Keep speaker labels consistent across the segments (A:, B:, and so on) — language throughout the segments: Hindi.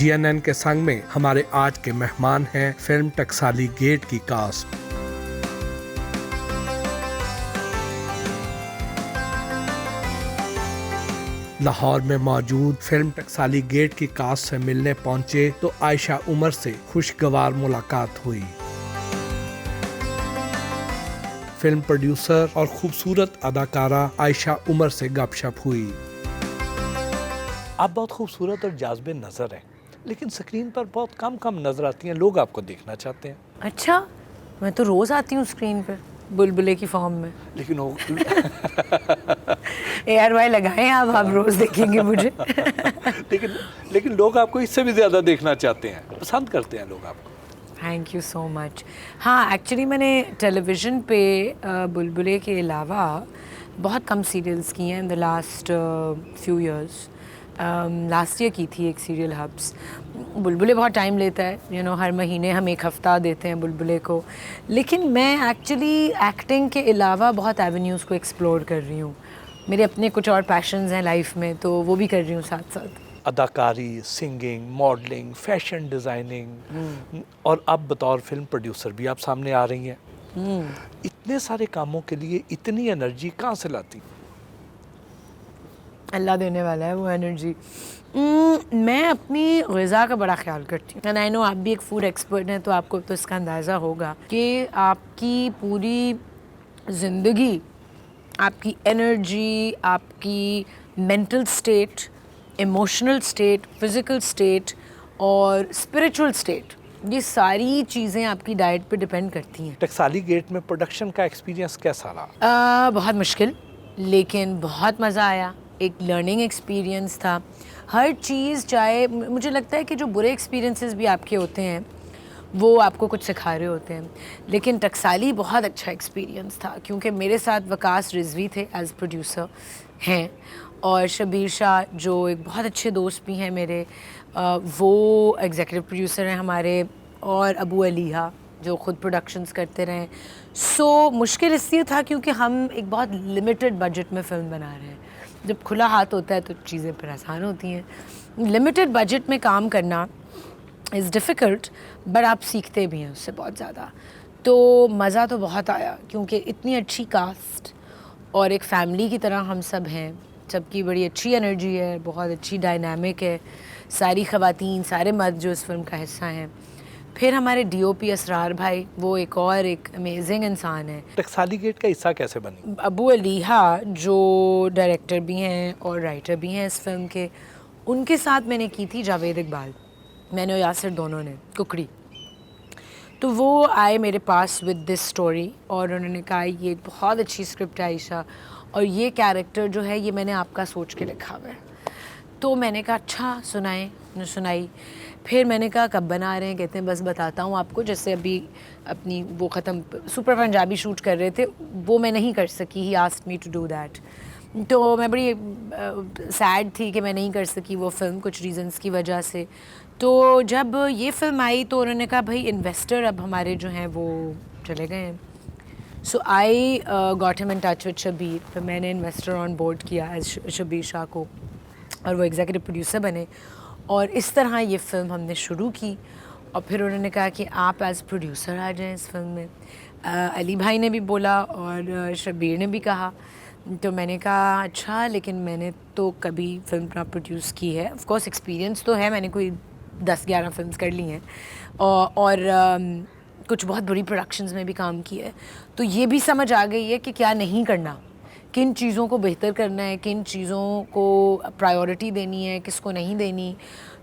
A: GNN के संग में हमारे आज के मेहमान हैं फिल्म टकसाली गेट की कास्ट। लाहौर में मौजूद फिल्म टकसाली गेट की कास्ट से मिलने पहुंचे तो आयशा उमर से खुशगवार मुलाकात हुई। फिल्म प्रोड्यूसर और खूबसूरत अदाकारा आयशा उमर से गपशप हुई। आप बहुत खूबसूरत और जाज़बे नजर हैं, लेकिन स्क्रीन पर बहुत कम नजर आती हैं। लोग आपको देखना चाहते हैं। अच्छा, मैं तो रोज आती हूँ स्क्रीन पर बुलबुले की फॉर्म में। लेकिन वो ARY लगाएं आप रोज देखेंगे मुझे। लेकिन लोग आपको इससे भी ज्यादा देखना चाहते हैं, पसंद करते हैं लोग आपको। Thank you so much. हाँ, एक्चुअली मैंने टेलीविज़न पे बुलबुले के अलावा बहुत कम सीरियल्स किए हैं in the last few years. Last year की थी एक सीरियल हब्स। बुलबुले बहुत टाइम लेता है, हर महीने हम एक हफ़्ता देते हैं बुलबुले को। लेकिन मैं एक्चुअली एक्टिंग के अलावा बहुत एवेन्यूज़ को एक्सप्लोर कर रही हूँ। मेरे अपने कुछ और पैशंस हैं लाइफ में, तो वो भी कर रही हूँ साथ साथ। अदाकारी, सिंगिंग, मॉडलिंग, फैशन डिज़ाइनिंग और अब बतौर फिल्म प्रोड्यूसर भी आप सामने आ रही हैं। इतने सारे कामों के लिए इतनी एनर्जी कहाँ से लाती? अल्लाह देने वाला है वो एनर्जी। मैं अपनी ग़िज़ा का बड़ा ख्याल करती हूँ। एंड आई नो आप भी एक फूड एक्सपर्ट हैं, तो आपको तो इसका अंदाज़ा होगा कि आपकी पूरी ज़िंदगी, आपकी एनर्जी, आपकी mental state, emotional state, physical state और स्पिरिचुअल स्टेट, ये सारी चीज़ें आपकी डाइट पे डिपेंड करती हैं। टकसाली गेट में प्रोडक्शन का एक्सपीरियंस कैसा रहा? बहुत मुश्किल, लेकिन बहुत मज़ा आया। एक लर्निंग एक्सपीरियंस था। हर चीज़, चाहे मुझे लगता है कि जो बुरे एक्सपीरियंसेस भी आपके होते हैं वो आपको कुछ सिखा रहे होते हैं, लेकिन टकसाली बहुत अच्छा एक्सपीरियंस था क्योंकि मेरे साथ वकास रिजवी थे एज प्रोड्यूसर हैं, और शबीर शाह जो एक बहुत अच्छे दोस्त भी हैं मेरे, वो एग्जीक्यूटिव प्रोड्यूसर हैं हमारे, और अबू अलीहा जो ख़ुद प्रोडक्शंस करते रहे। सो मुश्किल इसलिए था क्योंकि हम एक बहुत लिमिटेड बजट में फ़िल्म बना रहे हैं। जब खुला हाथ होता है तो चीज़ें फिर आसान होती हैं। लिमिटेड बजट में काम करना इज़ डिफ़िकल्ट, बट आप सीखते भी हैं उससे बहुत ज़्यादा। तो मज़ा तो बहुत आया क्योंकि इतनी अच्छी कास्ट और एक फ़ैमिली की तरह हम सब हैं। सबकी बड़ी अच्छी एनर्जी है, बहुत अच्छी डायनामिक है। सारी ख़वातीन, सारे मर्द जो इस फिल्म का हिस्सा हैं। फिर हमारे DOP असरार भाई, वो एक अमेजिंग इंसान है। टकसाली गेट का हिस्सा कैसे बनी? अबू अलीहा जो डायरेक्टर भी हैं और राइटर भी हैं इस फिल्म के, उनके साथ मैंने की थी जावेद इकबाल, मैंने और यासिर दोनों ने कुकड़ी। तो वो आए मेरे पास विद दिस स्टोरी और उन्होंने कहा ये एक बहुत अच्छी स्क्रिप्ट है आयशा, और ये कैरेक्टर जो है ये मैंने आपका सोच के लिखा हुआ है। तो मैंने कहा अच्छा, सुनाई। फिर मैंने कहा कब बना रहे हैं? कहते हैं बस बताता हूँ आपको। जैसे अभी अपनी वो ख़त्म सुपर पंजाबी शूट कर रहे थे, वो मैं नहीं कर सकी, he asked me to do that. तो मैं बड़ी सैड थी कि मैं नहीं कर सकी वो फ़िल्म कुछ रीज़न्स की वजह से। तो जब ये फ़िल्म आई तो उन्होंने कहा भाई इन्वेस्टर अब हमारे जो हैं वो चले गए हैं। So I got him in touch with Shabir. फिर मैंने इन्वेस्टर ऑन बोर्ड किया एज शबीर शाह को, और वो एग्जीक्यूटिव प्रोड्यूसर बने, और इस तरह ये फ़िल्म हमने शुरू की। और फिर उन्होंने कहा कि आप एज प्रोड्यूसर आ जाएं इस फिल्म में। अली भाई ने भी बोला और शबीर ने भी कहा। तो मैंने कहा अच्छा, लेकिन मैंने तो कभी फिल्म ना प्रोड्यूस की है। ऑफ कोर्स एक्सपीरियंस तो है, मैंने कोई 10-11 फिल्म्स कर ली हैं और कुछ बहुत बुरी प्रोडक्शंस में भी काम किया है। तो ये भी समझ आ गई है कि क्या नहीं करना, किन चीज़ों को बेहतर करना है, किन चीज़ों को प्रायोरिटी देनी है, किसको नहीं देनी।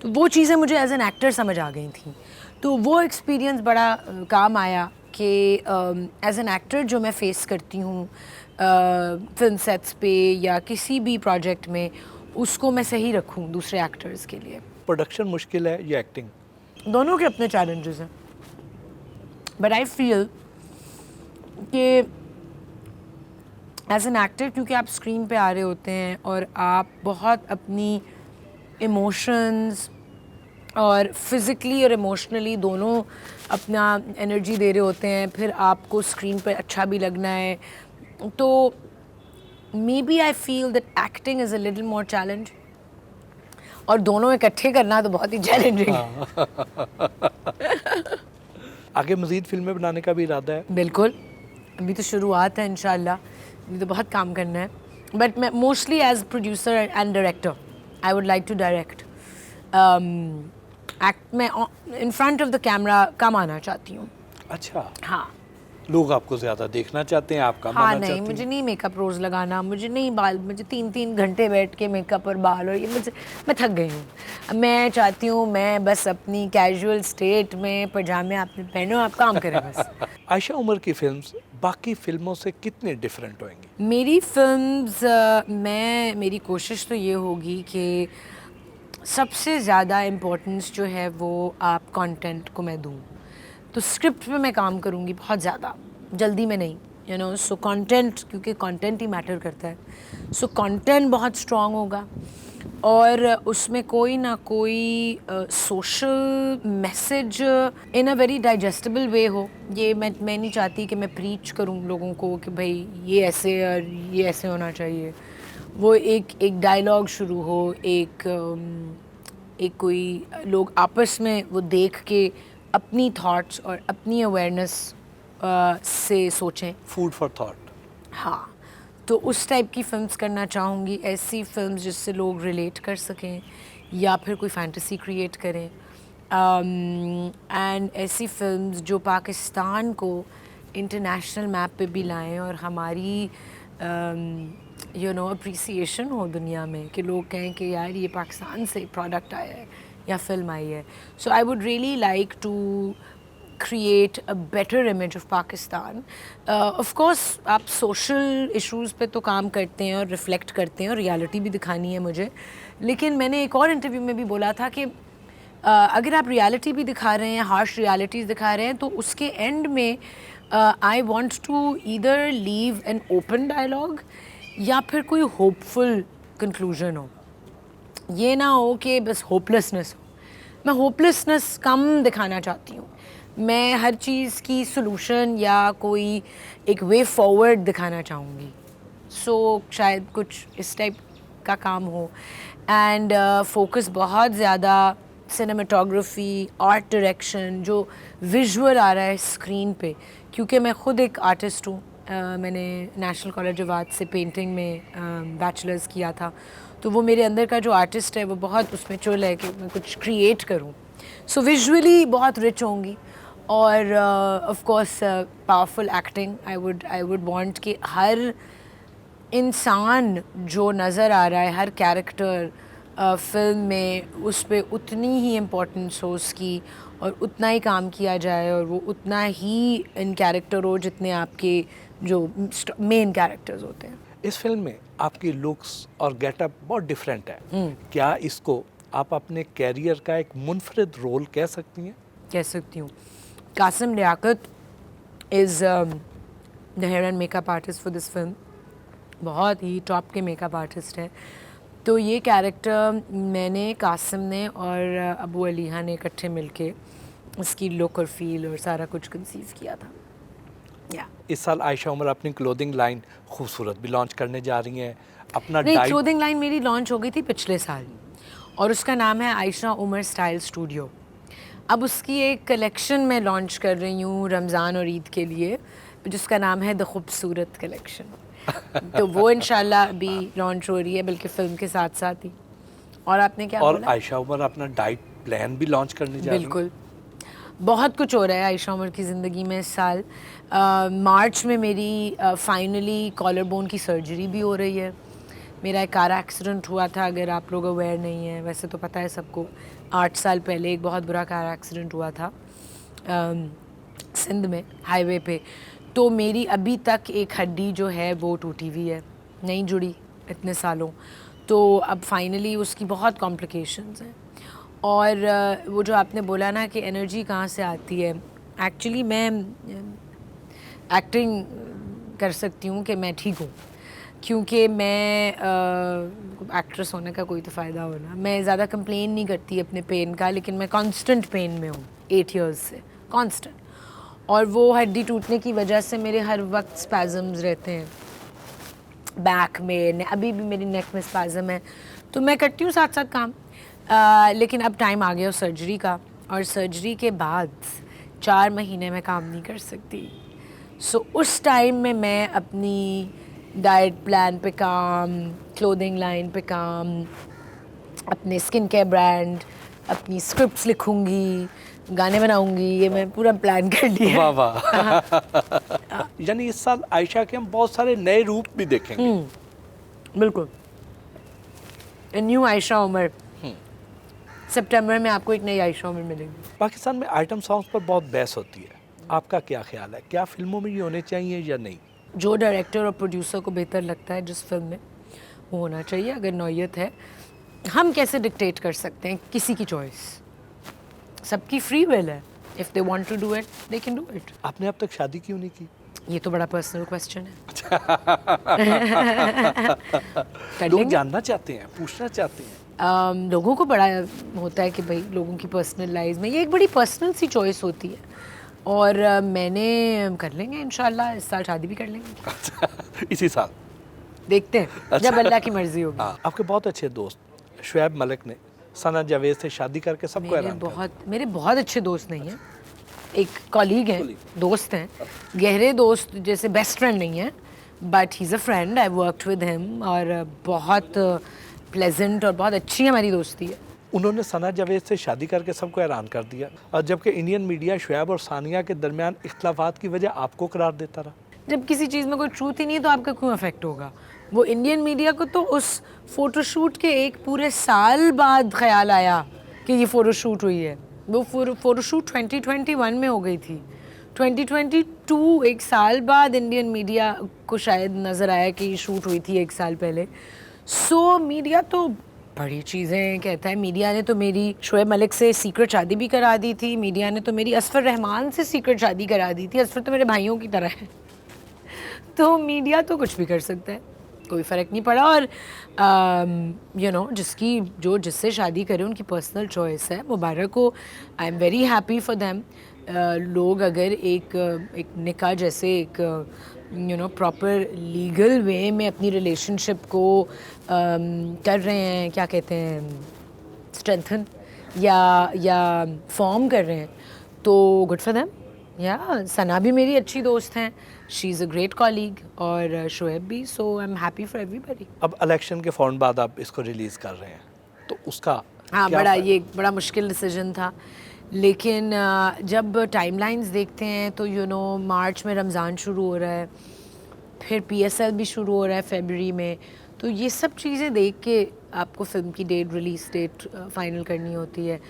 A: तो वो चीज़ें मुझे एज एन एक्टर समझ आ गई थी। तो वो एक्सपीरियंस बड़ा काम आया कि एज एन एक्टर जो मैं फ़ेस करती हूँ फिल्म सेट्स पे या किसी भी प्रोजेक्ट में, उसको मैं सही रखूँ दूसरे एक्टर्स के लिए। प्रोडक्शन मुश्किल है या एक्टिंग? दोनों के अपने चैलेंजेस हैं, बट आई फील कि एज एन एक्टर, क्योंकि आप स्क्रीन पे आ रहे होते हैं और आप बहुत अपनी इमोशंस और फिज़िकली और इमोशनली दोनों अपना एनर्जी दे रहे होते हैं, फिर आपको स्क्रीन पे अच्छा भी लगना है। तो maybe I feel that acting is a little more challenge. और दोनों इकट्ठे करना तो बहुत ही चैलेंजिंग है।
B: आगे मज़ीद फिल्में बनाने का भी इरादा है?
A: बिल्कुल, अभी तो शुरुआत है इंशाल्लाह, अभी तो बहुत काम करना है। बट मैं mostly as producer and director I would like to direct. Act में in front of the camera कम आना चाहती हूँ।
B: अच्छा,
A: हाँ
B: लोग आपको ज़्यादा देखना चाहते हैं, आप कम
A: हाँ,
B: आना
A: नहीं
B: चाहती
A: मुझे
B: हैं?
A: नहीं मेकअप रोज़ लगाना, मुझे नहीं बाल, मुझे 3-3 घंटे बैठ के मेकअप और बाल और ये मुझे, मैं थक गई हूँ। मैं चाहती हूँ मैं बस अपनी कैजुअल स्टेट में पजामे आपने पहनो, आप काम करें बस।
B: आयशा उमर की फिल्म्स बाकी फिल्मों से कितने डिफरेंट होंगी?
A: मेरी फिल्म्स मेरी कोशिश तो ये होगी कि सबसे ज़्यादा इम्पोर्टेंस जो है वो आप कंटेंट को मैं दूँ। तो स्क्रिप्ट पे मैं काम करूँगी बहुत ज़्यादा, जल्दी में नहीं, यू नो। सो कंटेंट, क्योंकि कंटेंट ही मैटर करता है। सो कंटेंट बहुत स्ट्रॉन्ग होगा और उसमें कोई ना कोई social message in a very digestible way हो। ये मैं नहीं चाहती कि मैं प्रीच करूँ लोगों को कि भाई ये ऐसे और ये ऐसे होना चाहिए। वो एक डायलॉग शुरू हो, एक कोई लोग आपस में वो देख के अपनी थॉट्स और अपनी अवेयरनेस से सोचें।
B: Food for thought.
A: हाँ, तो उस टाइप की फ़िल्म्स करना चाहूँगी, ऐसी फ़िल्म्स जिससे लोग रिलेट कर सकें या फिर कोई फैंटेसी क्रिएट करें। एंड ऐसी फ़िल्म्स जो पाकिस्तान को इंटरनेशनल मैप पे भी लाएं और हमारी यू नो अप्रिसिएशन हो दुनिया में, कि लोग कहें कि यार ये पाकिस्तान से प्रोडक्ट आया है या फिल्म आई है। So I would really like to create a better image of Pakistan. Of course आप social issues पे तो काम करते हैं और reflect करते हैं और reality भी दिखानी है मुझे, लेकिन मैंने एक और interview में भी बोला था कि अगर आप reality भी दिखा रहे हैं, harsh realities दिखा रहे हैं, तो उसके end में I want to either leave an open dialogue या फिर कोई hopeful conclusion हो। ये ना हो कि बस hopelessness हो। मैं hopelessness कम दिखाना चाहती हूँ। मैं हर चीज़ की सॉल्यूशन या कोई एक वे फॉरवर्ड दिखाना चाहूँगी। सो शायद कुछ इस टाइप का काम हो। एंड फोकस बहुत ज़्यादा सिनेमाटोग्राफी, आर्ट डायरेक्शन, जो विजुअल आ रहा है स्क्रीन पे, क्योंकि मैं ख़ुद एक आर्टिस्ट हूँ। मैंने नेशनल कॉलेज ऑफ आर्ट से पेंटिंग में बैचलर्स किया था, तो वो मेरे अंदर का जो आर्टिस्ट है वो बहुत उसमें चुल है कि मैं कुछ क्रिएट करूँ। सो विजुअली बहुत रिच होंगी और of course powerful acting. I would want कि हर इंसान जो नज़र आ रहा है, हर कैरेक्टर फिल्म में, उस पे उतनी ही इम्पोर्टेंस हो उसकी और उतना ही काम किया जाए और वो उतना ही इन कैरेक्टर हो जितने आपके जो मेन कैरेक्टर्स होते हैं।
B: इस फिल्म में आपकी लुक्स और गेटअप बहुत डिफरेंट है। क्या इसको आप अपने कैरियर का एक मुनफरिद रोल कह सकती हैं?
A: कह सकती हूँ। Qasim Liaquat is the hair and makeup artist for this film. बहुत ही टॉप के मेकअप आर्टिस्ट हैं। तो ये कैरेक्टर मैंने, कासिम ने और अबू अलीहा ने इकट्ठे मिलके इसकी लुक और फील और सारा कुछ कंसीव किया था।
B: इस साल आयशा उमर अपनी क्लोथिंग लाइन खूबसूरत भी लॉन्च करने जा रही हैं। अपना
A: नहीं, क्लोथिंग लाइन मेरी लॉन्च हो गई थी पिछले साल और उसका नाम है आयशा उमर स्टाइल स्टूडियो। अब उसकी एक कलेक्शन मैं लॉन्च कर रही हूँ रमज़ान और ईद के लिए, जिसका नाम है द खूबसूरत कलेक्शन। तो वो इंशाल्लाह अभी लॉन्च हो रही है, बल्कि फ़िल्म के साथ साथ ही। और आपने क्या
B: और
A: बोला?
B: आयशा उमर अपना डाइट प्लान भी लॉन्च करने जा रही हैं।
A: बिल्कुल, बहुत कुछ हो रहा है आयशा उमर की ज़िंदगी में इस साल। मार्च में मेरी फाइनली कॉलर बोन की सर्जरी भी हो रही है। मेरा एक कार एक्सीडेंट हुआ था, अगर आप लोग अवेयर नहीं हैं, वैसे तो पता है सबको। 8 साल पहले एक बहुत बुरा कार एक्सीडेंट हुआ था सिंध में हाईवे पे। तो मेरी अभी तक एक हड्डी जो है वो टूटी हुई है, नहीं जुड़ी इतने सालों। तो अब फाइनली उसकी बहुत कॉम्प्लिकेशंस हैं। और वो जो आपने बोला ना कि एनर्जी कहाँ से आती है, एक्चुअली मैं एक्टिंग कर सकती हूँ कि मैं ठीक हूँ, क्योंकि मैं एक्ट्रेस होने का कोई तो फ़ायदा हो ना। मैं ज़्यादा कंप्लेन नहीं करती अपने पेन का, लेकिन मैं कांस्टेंट पेन में हूँ 8 इयर्स से, कांस्टेंट। और वो हड्डी टूटने की वजह से मेरे हर वक्त स्पैज़म्स रहते हैं बैक में, अभी भी मेरी नेक में स्पैज़म है। तो मैं करती हूँ साथ साथ काम। लेकिन अब टाइम आ गया सर्जरी का, और सर्जरी के बाद 4 महीने में काम नहीं कर सकती। सो उस टाइम में मैं अपनी डाइट प्लान पे काम, क्लोथिंग लाइन पे काम, अपने स्किन केयर ब्रांड, अपनी स्क्रिप्ट्स लिखूंगी, गाने बनाऊंगी, ये मैं पूरा प्लान कर लिया।
B: वाह वाह। यानी इस साल आयशा के हम बहुत सारे नए रूप भी देखेंगे।
A: बिल्कुल, न्यू आयशा उमर। सितंबर में आपको एक नई आयशा उमर मिलेगी।
B: पाकिस्तान में आइटम सॉन्ग्स पर बहुत बहस होती है, आपका क्या ख्याल है, क्या फिल्मों में ये होने चाहिए या नहीं?
A: जो डायरेक्टर और प्रोड्यूसर को बेहतर लगता है जिस फिल्म में, वो होना चाहिए। अगर नौयत है, हम कैसे डिक्टेट कर सकते हैं किसी की चॉइस? सबकी फ्री विल है। If they want to do it, they can do it.
B: आपने अब तक शादी क्यों नहीं की?
A: ये तो बड़ा पर्सनल क्वेश्चन है। कर
B: लोग
A: लेंगे।
B: जानना चाहते हैं, पूछना चाहते हैं।
A: लोगों को बड़ा होता है कि भाई लोगों की पर्सनल लाइफ में ये एक बड़ी पर्सनल सी चॉइस होती है, और मैंने कर लेंगे इंशाल्लाह, इस साल शादी भी कर लेंगे।
B: इसी साल
A: देखते हैं जब अल्लाह की मर्जी होगी।
B: हाँ, आपके बहुत अच्छे दोस्त शुएब मलिक ने सना जावेद से शादी करके सबको हैरान कर
A: मेरे बहुत अच्छे दोस्त नहीं हैं, एक कॉलीग हैं, दोस्त हैं, गहरे दोस्त जैसे बेस्ट फ्रेंड नहीं है, but he is a friend. I worked with him, और बहुत प्लेजेंट और बहुत अच्छी हमारी दोस्ती है।
B: उन्होंने सना जावेद से शादी करके सबको हैरान कर दिया, और जबकि इंडियन मीडिया शुएब और सानिया के दरमियान इख्तलाफात की वजह आपको करार देता रहा।
A: जब किसी चीज़ में कोई ट्रूथ ही नहीं है तो आपका क्यों अफेक्ट होगा? वो इंडियन मीडिया को तो उस फोटोशूट के एक पूरे साल बाद ख्याल आया कि ये फ़ोटोशूट हुई है। वो फ़ोटोशूट 2021 में हो गई थी। 2022 एक साल बाद इंडियन मीडिया को शायद नज़र आया कि ये शूट हुई थी एक साल पहले। सो मीडिया तो बड़ी चीज़ें कहता है। मीडिया ने तो मेरी शुएब मलिक से सीक्रेट शादी भी करा दी थी। मीडिया ने तो मेरी असफर रहमान से सीक्रेट शादी करा दी थी। असफर तो मेरे भाइयों की तरह है। तो मीडिया तो कुछ भी कर सकता है, कोई फ़र्क नहीं पड़ा। और यू नो, जिससे शादी करे उनकी पर्सनल चॉइस है, मुबारक हो। I am very happy for them. लोग अगर एक निकाह जैसे एक you know proper legal way में अपनी रिलेशनशिप को कर रहे हैं, क्या कहते हैं, स्ट्रेंथन या फॉर्म कर रहे हैं, तो गुड फॉर देम। या सना भी मेरी अच्छी दोस्त हैं, she is a great colleague, और शुएब भी। So I am happy for everybody.
B: अब इलेक्शन के फ़ौरन बाद आप इसको रिलीज़ कर रहे हैं, तो उसका
A: हाँ,
B: क्या
A: ये बड़ा मुश्किल डिसीजन था, लेकिन जब टाइमलाइंस देखते हैं तो यू नो मार्च में रमज़ान शुरू हो रहा है, फिर PSL भी शुरू हो रहा है फरवरी में, तो ये सब चीज़ें देख के आपको फिल्म की डेट, रिलीज़ डेट फाइनल करनी होती है।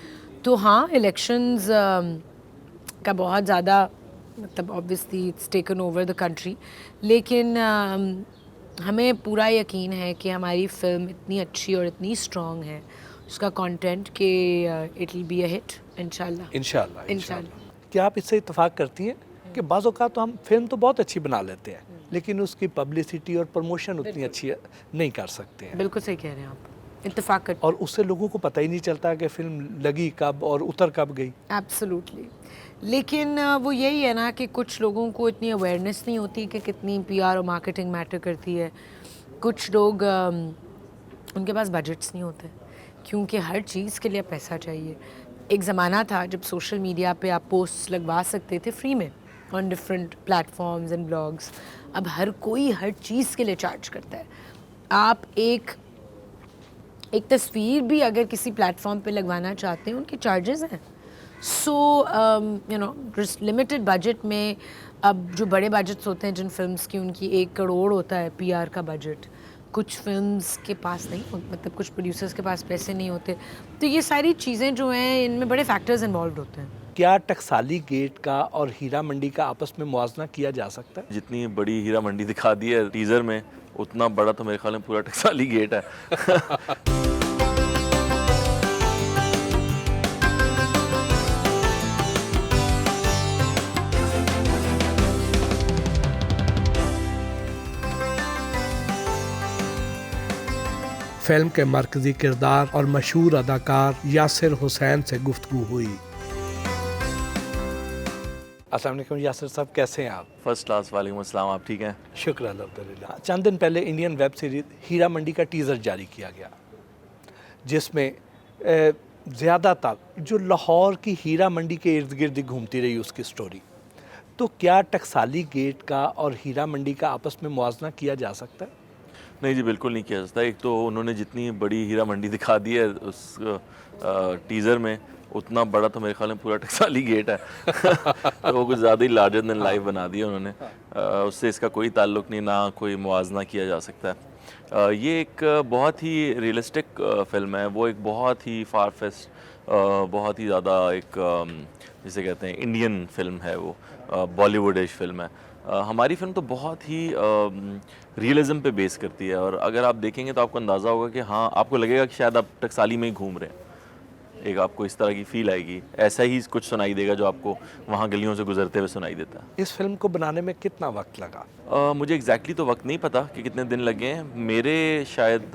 A: तो हाँ, इलेक्शंस का बहुत ज़्यादा मतलब obviously it's taken over the country, लेकिन हमें पूरा यकीन है कि हमारी फ़िल्म इतनी अच्छी और इतनी स्ट्रॉन्ग है, उसका कंटेंट कि it will be a hit इंशाल्लाह।
B: इंशाल्लाह। क्या आप इससे इत्तेफाक करती हैं कि बाज़ औक़ात तो हम फिल्म तो बहुत अच्छी बना लेते हैं, लेकिन उसकी पब्लिसिटी और प्रमोशन उतनी अच्छी नहीं कर सकते हैं?
A: बिल्कुल सही कह रहे हैं आप, इत्तेफाक करते
B: और उससे लोगों को पता ही नहीं चलता कि फिल्म लगी कब और उतर कब गई।
A: एब्सोल्युटली। लेकिन वो यही है ना कि कुछ लोगों को इतनी अवेयरनेस नहीं होती कि कितनी PR और मार्केटिंग मैटर करती है। कुछ लोग उनके पास बजट्स नहीं होते, क्योंकि हर चीज़ के लिए पैसा चाहिए। एक ज़माना था जब सोशल मीडिया पे आप पोस्ट लगवा सकते थे फ्री में on different platforms and blogs. अब हर कोई हर चीज़ के लिए चार्ज करता है। आप एक तस्वीर भी अगर किसी प्लेटफॉर्म पे लगवाना चाहते हैं, उनके चार्जेस हैं। So you know, limited budget में, अब जो बड़े बजट्स होते हैं जिन फिल्म्स की, उनकी 1 करोड़ होता है PR का बजट। कुछ फिल्म्स के पास नहीं, मतलब कुछ प्रोड्यूसर्स के पास पैसे नहीं होते। तो ये सारी चीज़ें जो हैं, इनमें बड़े फैक्टर्स इन्वॉल्व होते हैं।
B: क्या टकसाली गेट का और हीरा मंडी का आपस में मुआवजा किया जा सकता है?
C: जितनी बड़ी हीरा मंडी दिखा दी है टीज़र में, उतना बड़ा तो मेरे ख्याल में पूरा टकसाली गेट है।
B: फिल्म के मरकजी किरदार और मशहूर अदाकार यासिर हुसैन से गुफ्तगू हुई। अस्सलाम वालेकुम यासिर साहब, कैसे हैं आप?
C: First class. वालेकुम अस्सलाम, आप ठीक हैं?
B: शुक्र अल्हम्दुलिल्लाह। चंद दिन पहले Indian web series Heera Mandi का टीज़र जारी किया गया, जिसमें ज़्यादातर जो लाहौर की हीरा मंडी के इर्द गिर्द घूमती रही उसकी स्टोरी, तो क्या टकसाली गेट का और हीरा मंडी का आपस में मुआवजा किया जा सकता है?
C: नहीं जी, बिल्कुल नहीं किया जा सकता। एक तो उन्होंने जितनी बड़ी हीरा मंडी दिखा दी है उस टीज़र में, उतना बड़ा तो मेरे ख्याल में पूरा टकसाली गेट है। तो वो कुछ ज़्यादा ही लार्जर देन लाइफ बना दिया उन्होंने। उससे इसका कोई ताल्लुक़ नहीं, ना कोई मुआवजा किया जा सकता है। ये एक बहुत ही रियलिस्टिक फ़िल्म है। वो एक बहुत ही फार-फेच्ड, बहुत ही ज़्यादा एक जिसे कहते हैं इंडियन फ़िल्म है वो, बॉलीवुडिश फ़िल्म है। हमारी फ़िल्म तो बहुत ही रियलिज़म पे बेस करती है, और अगर आप देखेंगे तो आपको अंदाज़ा होगा कि हाँ, आपको लगेगा कि शायद आप टकसाली में ही घूम रहे हैं। एक आपको इस तरह की फ़ील आएगी, ऐसा ही कुछ सुनाई देगा जो आपको वहाँ गलियों से गुजरते हुए सुनाई देता है।
B: इस फिल्म को बनाने में कितना वक्त लगा?
C: मुझे एग्जैक्टली तो वक्त नहीं पता कि कितने दिन लगे हैं। मेरे शायद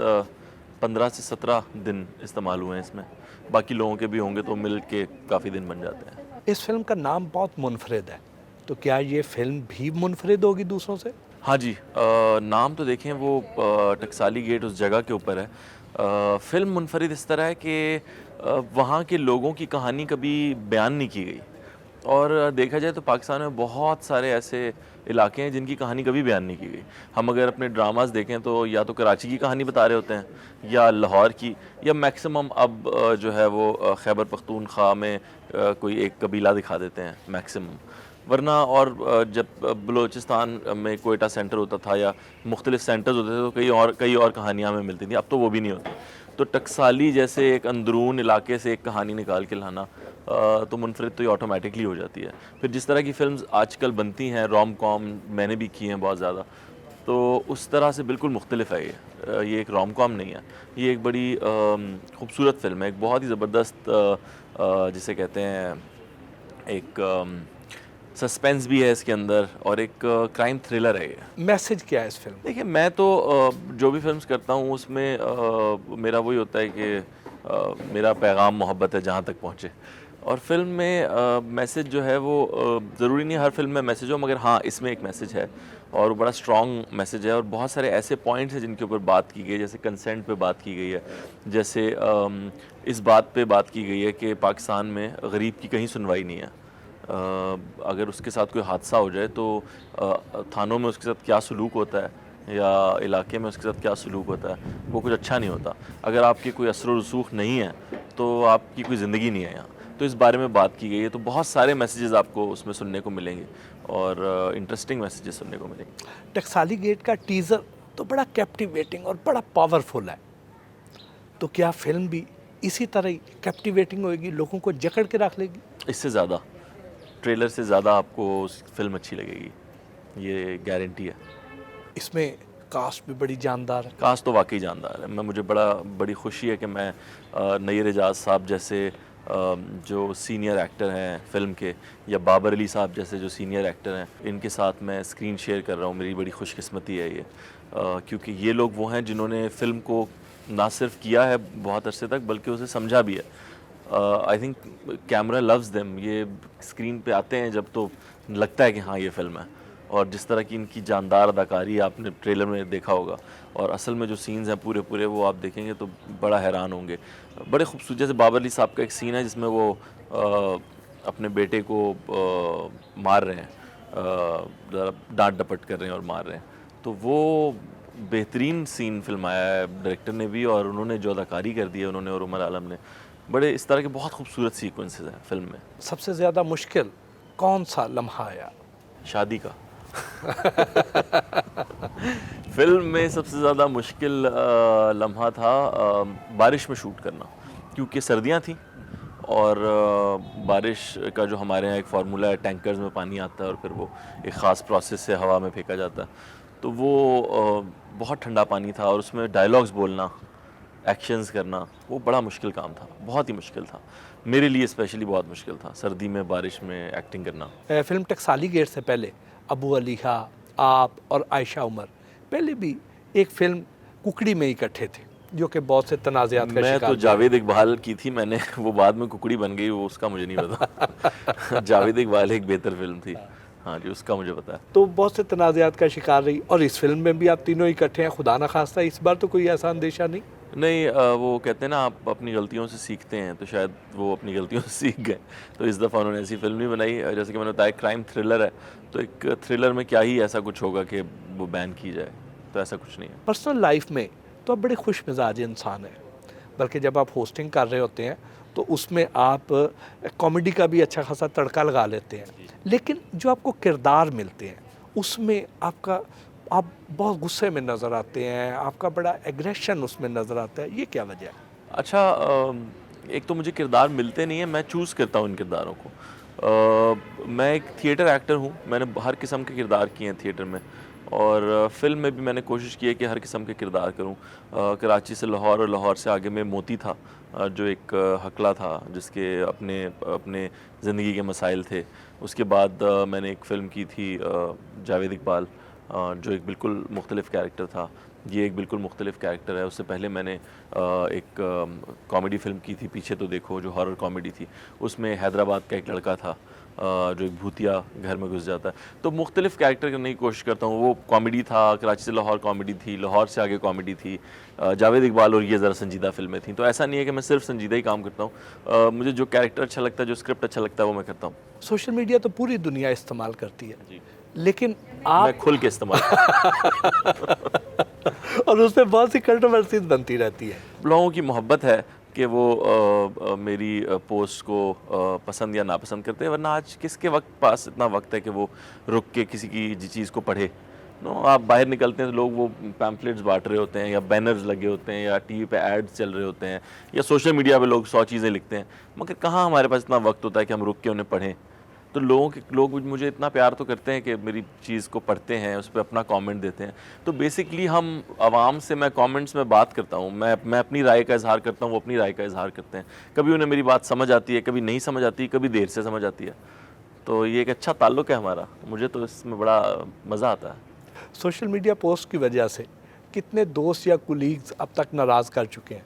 C: 15 से 17 दिन इस्तेमाल हुए हैं इसमें। बाकी लोगों के भी होंगे तो मिल के काफ़ी दिन बन जाते हैं।
B: इस फिल्म का नाम बहुत मुनफरिद है, तो क्या ये फिल्म भी मुनफरिद होगी दूसरों से?
C: हाँ जी, नाम तो देखें वो टकसाली गेट उस जगह के ऊपर है। फ़िल्म मुनफरिद इस तरह है कि वहाँ के लोगों की कहानी कभी बयान नहीं की गई, और देखा जाए तो पाकिस्तान में बहुत सारे ऐसे इलाके हैं जिनकी कहानी कभी बयान नहीं की गई। हम अगर अपने ड्रामास देखें तो या तो कराची की कहानी बता रहे होते हैं, या लाहौर की, या मैक्सिमम अब जो है वो खैबर पख्तूनख्वा में कोई एक कबीला दिखा देते हैं मैक्सिमम। वरना और जब बलूचिस्तान में कोयटा सेंटर होता था या मुख्तलिफ सेंटर्स होते थे तो कई और कहानियाँ हमें मिलती थी। अब तो वो भी नहीं होती। तो टकसाली जैसे एक अंदरून इलाके से एक कहानी निकाल के लाना तो मुनफरिद तो ये ऑटोमेटिकली हो जाती है। फिर जिस तरह की फ़िल्म्स आजकल बनती हैं, रोम कॉम मैंने भी की हैं बहुत ज़्यादा, तो उस तरह से बिल्कुल मुख्तलिफ है ये एक रोम कॉम नहीं है। ये एक बड़ी खूबसूरत फ़िल्म है, एक बहुत ही ज़बरदस्त जिसे कहते हैं एक सस्पेंस भी है इसके अंदर, और एक क्राइम थ्रिलर है ये।
B: मैसेज क्या है इस फिल्म?
C: देखिए, मैं तो जो भी फिल्म्स करता हूँ उसमें मेरा वही होता है कि मेरा पैगाम मोहब्बत है जहाँ तक पहुँचे। और फिल्म में मैसेज जो है वो ज़रूरी नहीं हर फिल्म में मैसेज हो, मगर हाँ, इसमें एक मैसेज है और बड़ा स्ट्रॉन्ग मैसेज है। और बहुत सारे ऐसे पॉइंट्स हैं जिनके ऊपर बात की गई है, जैसे कंसेंट पे बात की गई है, जैसे इस बात पे बात की गई है कि पाकिस्तान में गरीब की कहीं सुनवाई नहीं है। अगर उसके साथ कोई हादसा हो जाए तो थानों में उसके साथ क्या सलूक होता है या इलाके में उसके साथ क्या सलूक होता है, वो कुछ अच्छा नहीं होता। अगर आपकी कोई असर व रसूख नहीं है तो आपकी कोई ज़िंदगी नहीं है यहाँ। तो इस बारे में बात की गई है। तो बहुत सारे मैसेजेस आपको उसमें सुनने को मिलेंगे, और इंटरेस्टिंग मैसेजेस सुनने को मिलेंगे।
B: टकसाली गेट का टीज़र तो बड़ा कैप्टिवेटिंग और बड़ा पावरफुल है, तो क्या फिल्म भी इसी तरह ही कैप्टिवेटिंग होएगी, लोगों को जकड़ के रख लेगी?
C: इससे ज़्यादा, ट्रेलर से ज़्यादा आपको फिल्म अच्छी लगेगी, ये गारंटी है।
B: इसमें कास्ट भी बड़ी जानदार है।
C: कास्ट तो वाकई जानदार है। मुझे बड़ी खुशी है कि मैं नईर एजाज साहब जैसे जो सीनियर एक्टर हैं फिल्म के, या बाबर अली साहब जैसे जो सीनियर एक्टर हैं, इनके साथ मैं स्क्रीन शेयर कर रहा हूँ। मेरी बड़ी खुशकिस्मती है ये, क्योंकि ये लोग वो हैं जिन्होंने फ़िल्म को ना सिर्फ किया है बहुत अरसे तक, बल्कि उसे समझा भी है। I think camera loves them. ये स्क्रीन पे आते हैं जब तो लगता है कि हाँ ये फ़िल्म है। और जिस तरह की इनकी जानदार अदाकारी आपने ट्रेलर में देखा होगा, और असल में जो सीन्स हैं पूरे वो आप देखेंगे तो बड़ा हैरान होंगे। बड़े खूबसूरत, जैसे बाबर अली साहब का एक सीन है जिसमें वो अपने बेटे को मार रहे हैं, डांट डपट कर रहे हैं और मार रहे हैं। तो वो बेहतरीन सीन फिल्माया है डायरेक्टर ने भी, और उन्होंने जो अदाकारी कर दी है उन्होंने और उमर आलम ने। बड़े इस तरह के बहुत खूबसूरत सीक्वेंसेस हैं फिल्म में।
B: सबसे ज़्यादा मुश्किल कौन सा लम्हा आया?
C: शादी का। फिल्म में सबसे ज़्यादा मुश्किल लम्हा था बारिश में शूट करना, क्योंकि सर्दियाँ थी और बारिश का जो हमारे यहाँ एक फार्मूला है, टैंकर्स में पानी आता है और फिर वो एक ख़ास प्रोसेस से हवा में फेंका जाता है। तो वो बहुत ठंडा पानी था और उसमें डायलॉग्स बोलना, एक्शंस करना, वो बड़ा मुश्किल काम था, बहुत ही मुश्किल था मेरे लिए, स्पेशली बहुत मुश्किल था सर्दी में बारिश में एक्टिंग करना।
B: फिल्म टकसाली गेट से पहले अबू अली खां, आप और आयशा उमर पहले भी एक फिल्म कुकड़ी में इकट्ठे थे, जो कि बहुत से तनाज़ात का
C: मैं
B: शिकार
C: तो जावेद इकबाल की थी मैंने, वो बाद में कुकड़ी बन गई, वो उसका मुझे नहीं पता। जावेद इकबाल एक बेहतर फिल्म थी, हाँ जी, उसका मुझे पता है।
B: तो बहुत से तनाज़ात का शिकार रही, और इस फिल्म में भी आप तीनों इकट्ठे हैं। खुदा न खास्ता इस बार तो कोई ऐसा अंदेशा नहीं?
C: नहीं वो कहते हैं ना आप अपनी गलतियों से सीखते हैं, तो शायद वो अपनी गलतियों से सीख गए। तो इस दफ़ा उन्होंने ऐसी फिल्म नहीं बनाई। जैसे कि मैंने बताया क्राइम थ्रिलर है, तो एक थ्रिलर में क्या ही ऐसा कुछ होगा कि वो बैन की जाए, तो ऐसा कुछ नहीं है।
B: पर्सनल लाइफ में तो आप बड़े खुश मिजाज इंसान हैं, बल्कि जब आप होस्टिंग कर रहे होते हैं तो उसमें आप कॉमेडी का भी अच्छा खासा तड़का लगा लेते हैं, लेकिन जो आपको किरदार मिलते हैं उसमें आप बहुत गुस्से में नज़र आते हैं, आपका बड़ा एग्रेशन उसमें नज़र आता है, ये क्या वजह है?
C: अच्छा एक तो मुझे किरदार मिलते नहीं हैं, मैं चूज़ करता हूँ इन किरदारों को। मैं एक थिएटर एक्टर हूँ, मैंने हर किस्म के किरदार किए हैं थिएटर में, और फ़िल्म में भी मैंने कोशिश की है कि हर किस्म के किरदार करूँ। कराची से लाहौर और लाहौर से आगे में मोती था, जो एक हकला था जिसके अपने अपने ज़िंदगी के मसाइल थे। उसके बाद मैंने एक फ़िल्म की थी जावेद इकबाल, जो एक बिल्कुल मुख्तलिफ़ कैरेक्टर था। ये एक बिल्कुल मुख्तलिफ़ कैरेक्टर है। उससे पहले मैंने एक कॉमेडी फ़िल्म की थी पीछे तो देखो, जो हॉरर कॉमेडी थी। उसमें हैदराबाद का एक लड़का था जो एक भूतिया घर में घुस जाता है। तो मुख्तलिफ़ कैरेक्टर करने की कोशिश करता हूँ। वो कॉमेडी था, कराची से लाहौर कॉमेडी थी, लाहौर से आगे कॉमेडी थी, जावेद इकबाल और ये ज़रा संजीदा फ़िल्में थी। तो ऐसा नहीं है कि मैं सिर्फ संजीदा ही काम करता हूँ। मुझे जो कैरेक्टर अच्छा लगता है, जो स्क्रिप्ट अच्छा लगता है, वो मैं करता हूँ।
B: सोशल मीडिया तो पूरी दुनिया इस्तेमाल करती है,
C: जी।
B: लेकिन
C: मैं
B: आप
C: खुल के इस्तेमाल
B: और उसमें बहुत सी कंट्रोवर्सीज बनती रहती है।
C: लोगों की मोहब्बत है कि वो मेरी पोस्ट को पसंद या नापसंद करते हैं, वरना आज किसके पास इतना वक्त है कि वो रुक के किसी की चीज़ को पढ़े। आप बाहर निकलते हैं तो लोग वो पैम्फलेट्स बांट रहे होते हैं, या बैनर्स लगे होते हैं, या टीवी पे एड्स चल रहे होते हैं, या सोशल मीडिया पे लोग 100 चीज़ें लिखते हैं, मगर कहाँ हमारे पास इतना वक्त होता है कि हम रुक के उन्हें पढ़ें। तो लोग मुझे इतना प्यार तो करते हैं कि मेरी चीज़ को पढ़ते हैं, उस पर अपना कमेंट देते हैं। तो बेसिकली हम आवाम से, मैं कमेंट्स में बात करता हूँ, मैं अपनी राय का इजहार करता हूँ, वो अपनी राय का इजहार करते हैं। कभी उन्हें मेरी बात समझ आती है, कभी नहीं समझ आती, कभी देर से समझ आती है। तो ये एक अच्छा ताल्लुक़ है हमारा, मुझे तो इसमें बड़ा मज़ा आता है।
B: सोशल मीडिया पोस्ट की वजह से कितने दोस्त या कुलीग्स अब तक नाराज़ कर चुके हैं?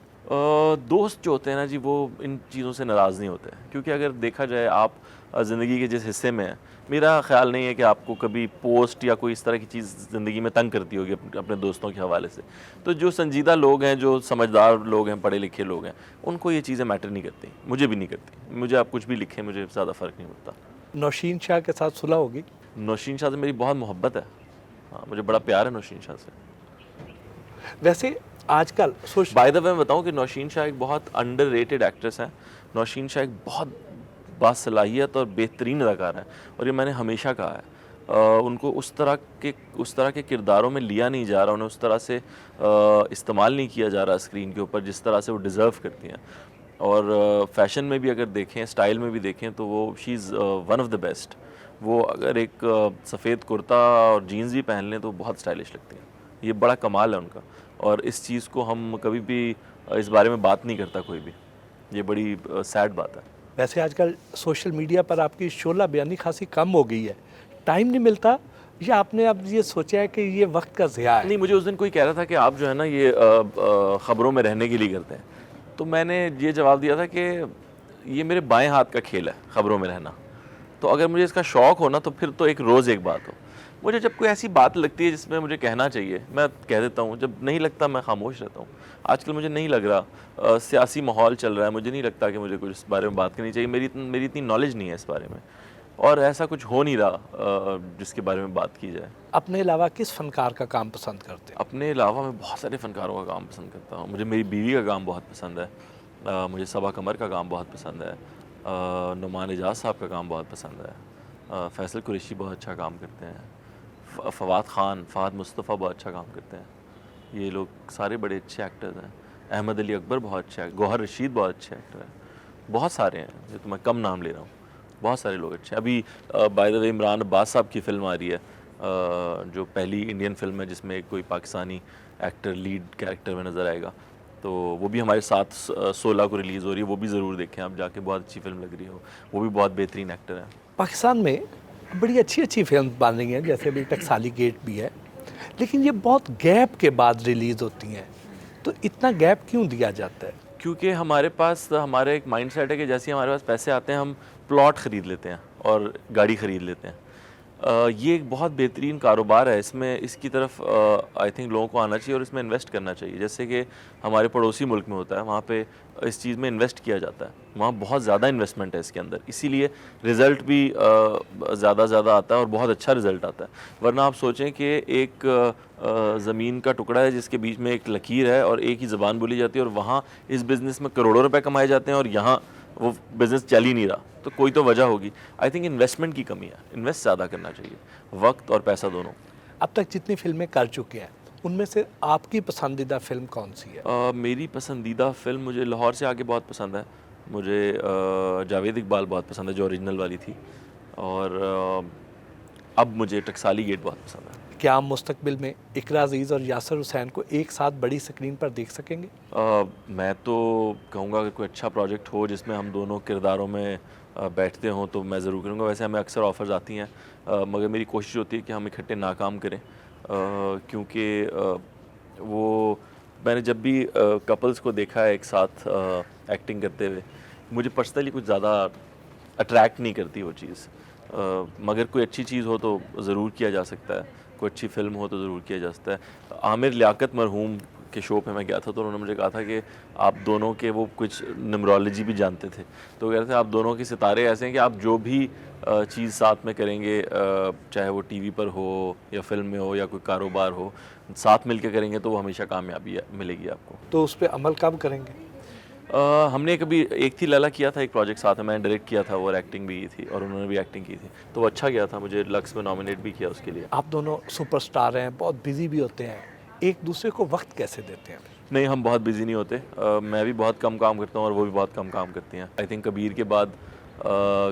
C: दोस्त जो होते हैं ना जी, वो इन चीज़ों से नाराज़ नहीं होते, क्योंकि अगर देखा जाए आप ज़िंदगी के जिस हिस्से में हैं, मेरा ख़्याल नहीं है कि आपको कभी पोस्ट या कोई इस तरह की चीज़ ज़िंदगी में तंग करती होगी अपने दोस्तों के हवाले से। तो जो संजीदा लोग हैं, जो समझदार लोग हैं, पढ़े लिखे लोग हैं, उनको ये चीज़ें मैटर नहीं करती, मुझे भी नहीं करती। मुझे आप कुछ भी लिखें, मुझे ज़्यादा फ़र्क नहीं पड़ता।
B: नौशीन शाह के साथ सुलह होगी?
C: नौशीन शाह से मेरी बहुत मोहब्बत है। हाँ, मुझे बड़ा प्यार है नौशीन शाह से।
B: वैसे आजकल
C: बाय द वे मैं बताऊं कि नौशीन शाह एक बहुत अंडररेटेड एक्ट्रेस हैं। नौशीन शाह एक बहुत बासलाहियत और बेहतरीन अदाकार हैं, और ये मैंने हमेशा कहा है। उनको उस तरह के किरदारों में लिया नहीं जा रहा, उन्हें उस तरह से इस्तेमाल नहीं किया जा रहा स्क्रीन के ऊपर जिस तरह से वो डिज़र्व करती हैं। और फैशन में भी अगर देखें, स्टाइल में भी देखें, तो वो she is one of the best. वो अगर एक सफ़ेद कुर्ता और जीन्स भी पहन लें तो बहुत स्टाइलिश लगती हैं। ये बड़ा कमाल है उनका, और इस चीज़ को हम कभी भी इस बारे में बात नहीं करता कोई भी। ये बड़ी सैड बात है।
B: वैसे आजकल सोशल मीडिया पर आपकी शोला बयानी खासी कम हो गई है, टाइम नहीं मिलता, या आपने अब ये सोचा है कि ये वक्त का ज़िया है?
C: नहीं, मुझे उस दिन कोई कह रहा था कि आप जो है ना ये ख़बरों में रहने के लिए करते हैं, तो मैंने ये जवाब दिया था कि ये मेरे बाएं हाथ का खेल है ख़बरों में रहना। तो अगर मुझे इसका शौक़ हो ना, तो फिर तो एक रोज़ एक बात हो। मुझे जब कोई ऐसी बात लगती है जिसमें मुझे कहना चाहिए, मैं कह देता हूँ। जब नहीं लगता, मैं खामोश रहता हूँ। आजकल मुझे नहीं लग रहा, सियासी माहौल चल रहा है, मुझे नहीं लगता कि मुझे कुछ इस बारे में बात करनी चाहिए। मेरी इतनी नॉलेज नहीं है इस बारे में, और ऐसा कुछ हो नहीं रहा जिसके बारे में बात की जाए।
B: अपने अलावा किस फनकार का काम पसंद करते हैं?
C: अपने अलावा मैं बहुत सारे फ़नकारों का काम पसंद करता हूँ। मुझे मेरी बीवी का काम बहुत पसंद है, मुझे सबा कमर का काम बहुत पसंद है, नुमान एजाज साहब का काम बहुत पसंद है, फैसल कुरैशी बहुत अच्छा काम करते हैं, फ़वाद मुस्तफ़ा बहुत अच्छा काम करते हैं। ये लोग सारे बड़े अच्छे एक्टर्स हैं। अहमद अली अकबर बहुत अच्छा है, गौहर रशीद बहुत अच्छे एक्टर हैं, बहुत सारे हैं, जो तो मैं कम नाम ले रहा हूँ। बहुत सारे लोग अच्छे हैं। अभी by the way Imran Abbas साहब की फ़िल्म आ रही है, जो पहली इंडियन फिल्म है जिसमें कोई पाकिस्तानी एक्टर लीड कैरेक्टर में नज़र आएगा। तो वो भी हमारे साथ 16 को रिलीज़ हो रही है, वो भी ज़रूर देखें आप जाके, बहुत अच्छी फिल्म लग रही हो। वो भी बहुत बेहतरीन एक्टर है।
B: पाकिस्तान में बड़ी अच्छी अच्छी फिल्म बन रही हैं, जैसे अभी टकसाली गेट भी है, लेकिन ये बहुत गैप के बाद रिलीज़ होती हैं। तो इतना गैप क्यों दिया जाता है?
C: क्योंकि हमारे पास हमारा एक माइंड सेट है कि जैसे हमारे पास पैसे आते हैं हम प्लॉट ख़रीद लेते हैं और गाड़ी ख़रीद लेते हैं। ये एक बहुत बेहतरीन कारोबार है, इसमें इसकी तरफ आई थिंक लोगों को आना चाहिए और इसमें इन्वेस्ट करना चाहिए। जैसे कि हमारे पड़ोसी मुल्क में होता है, वहाँ पे इस चीज़ में इन्वेस्ट किया जाता है, वहाँ बहुत ज़्यादा इन्वेस्टमेंट है इसके अंदर, इसीलिए रिज़ल्ट भी ज़्यादा आता है और बहुत अच्छा रिज़ल्ट आता है। वरना आप सोचें कि एक ज़मीन का टुकड़ा है जिसके बीच में एक लकीर है और एक ही ज़बान बोली जाती है और वहाँ इस बिज़नेस में करोड़ों रुपए कमाए जाते हैं और यहाँ वो बिज़नेस चल ही नहीं रहा, तो कोई तो वजह होगी। आई थिंक इन्वेस्टमेंट की कमी है, इन्वेस्ट ज़्यादा करना चाहिए, वक्त और पैसा दोनों।
B: अब तक जितनी फिल्में कर चुके हैं उनमें से आपकी पसंदीदा फिल्म कौन सी है?
C: मेरी पसंदीदा फ़िल्म, मुझे लाहौर से आगे बहुत पसंद है। मुझे जावेद इकबाल बहुत पसंद है जो ओरिजिनल वाली थी, और अब मुझे टकसाली गेट बहुत पसंद है।
B: क्या हम मुस्तकबिल में इकरा अजीज़ और यासर हुसैन को एक साथ बड़ी स्क्रीन पर देख सकेंगे?
C: मैं तो कहूँगा अगर कोई अच्छा प्रोजेक्ट हो जिसमें हम दोनों किरदारों में बैठते हों तो मैं ज़रूर करूँगा। वैसे हमें अक्सर ऑफ़र्स आती हैं, मगर मेरी कोशिश होती है कि हम इकट्ठे नाकाम करें, क्योंकि वो मैंने जब भी कपल्स को देखा है एक साथ एक्टिंग करते हुए, मुझे पर्सनली कुछ ज़्यादा अट्रैक्ट नहीं करती वो चीज़। मगर कोई अच्छी चीज़ हो तो ज़रूर किया जा सकता है, कोई अच्छी फ़िल्म हो तो ज़रूर किया जा सकता है। आमिर लियाकत मरहूम के शो पे मैं गया था तो उन्होंने मुझे कहा था कि आप दोनों के, वो कुछ न्यूमरोलॉजी भी जानते थे, तो कह रहे थे आप दोनों के सितारे ऐसे हैं कि आप जो भी चीज़ साथ में करेंगे, चाहे वो टीवी पर हो या फिल्म में हो या कोई कारोबार हो, साथ मिल के करेंगे तो वो हमेशा कामयाबी मिलेगी आपको।
B: तो उस पर अमल कब करेंगे?
C: हमने कभी एक थी लैला किया था, एक प्रोजेक्ट साथ में मैंने डायरेक्ट किया था और एक्टिंग भी की थी और उन्होंने भी एक्टिंग की थी, तो वो अच्छा गया था, मुझे लक्स में नॉमिनेट भी किया उसके लिए।
B: आप दोनों सुपरस्टार हैं, बहुत बिजी भी होते हैं, एक दूसरे को वक्त कैसे देते हैं?
C: नहीं, हम बहुत बिजी नहीं होते। मैं भी बहुत कम काम करता हूँ और वो भी बहुत कम काम करती हैं। आई थिंक कबीर के बाद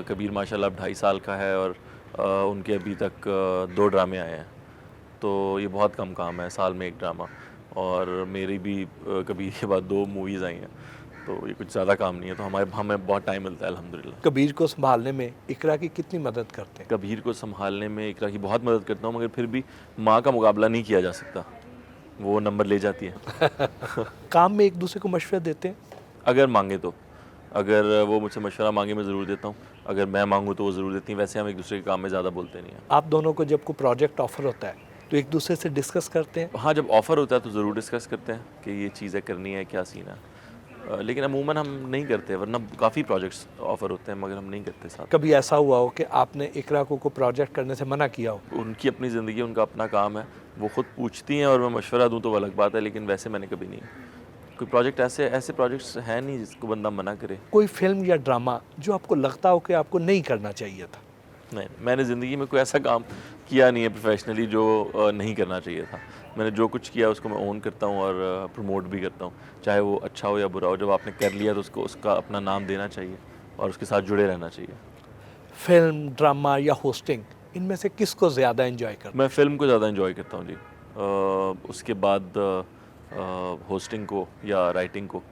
C: कबीर माशाल्लाह अब 2.5 साल का है और उनके अभी तक 2 ड्रामे आए हैं, तो ये बहुत कम काम है, साल में 1 ड्रामा। और मेरी भी कबीर के बाद 2 मूवीज़ आई हैं, तो ये कुछ ज़्यादा काम नहीं है, तो हमें बहुत टाइम मिलता है अल्हम्दुलिल्लाह।
B: कबीर को संभालने में इकरा की कितनी मदद करते हैं?
C: कबीर को संभालने में इकरा की बहुत मदद करता हूँ, मगर फिर भी माँ का मुकाबला नहीं किया जा सकता, वो नंबर ले जाती है।
B: काम में एक दूसरे को मशवरा देते हैं?
C: अगर मांगे तो, अगर वो मुझसे मशवरा मांगे मैं ज़रूर देता हूँ, अगर मैं मांगूँ तो वो ज़रूर देती हैं। वैसे हम एक दूसरे के काम में ज़्यादा बोलते नहीं हैं।
B: आप दोनों को जब कोई प्रोजेक्ट ऑफर होता है तो एक दूसरे से डिस्कस करते हैं?
C: हाँ, जब ऑफ़र होता है तो ज़रूर डिस्कस करते हैं कि ये चीज़ें करनी है, क्या सीन है, लेकिन अमूमन हम नहीं करते, वरना काफ़ी प्रोजेक्ट्स ऑफ़र होते हैं मगर हम नहीं करते साथ।
B: कभी ऐसा हुआ हो कि आपने इकरा को कोई प्रोजेक्ट करने से मना किया हो?
C: उनकी अपनी ज़िंदगी, उनका अपना काम है, वो ख़ुद पूछती हैं और मैं मशवरा दूँ तो वो अलग बात है, लेकिन वैसे मैंने कभी नहीं, कोई प्रोजेक्ट ऐसे प्रोजेक्ट्स हैं नहीं जिसको बंदा मना करे।
B: कोई फिल्म या ड्रामा जो आपको लगता हो कि आपको नहीं करना चाहिए था?
C: नहीं, मैंने ज़िंदगी में कोई ऐसा काम किया नहीं है प्रोफेशनली जो नहीं करना चाहिए था। मैंने जो कुछ किया उसको मैं ओन करता हूँ और प्रमोट भी करता हूँ, चाहे वो अच्छा हो या बुरा हो। जब आपने कर लिया तो उसको उसका अपना नाम देना चाहिए और उसके साथ जुड़े रहना चाहिए।
B: फिल्म, ड्रामा या होस्टिंग, इनमें से किसको ज़्यादा एंजॉय करते हैं?
C: मैं फ़िल्म को ज़्यादा एंजॉय करता हूँ जी, उसके बाद होस्टिंग को या राइटिंग को,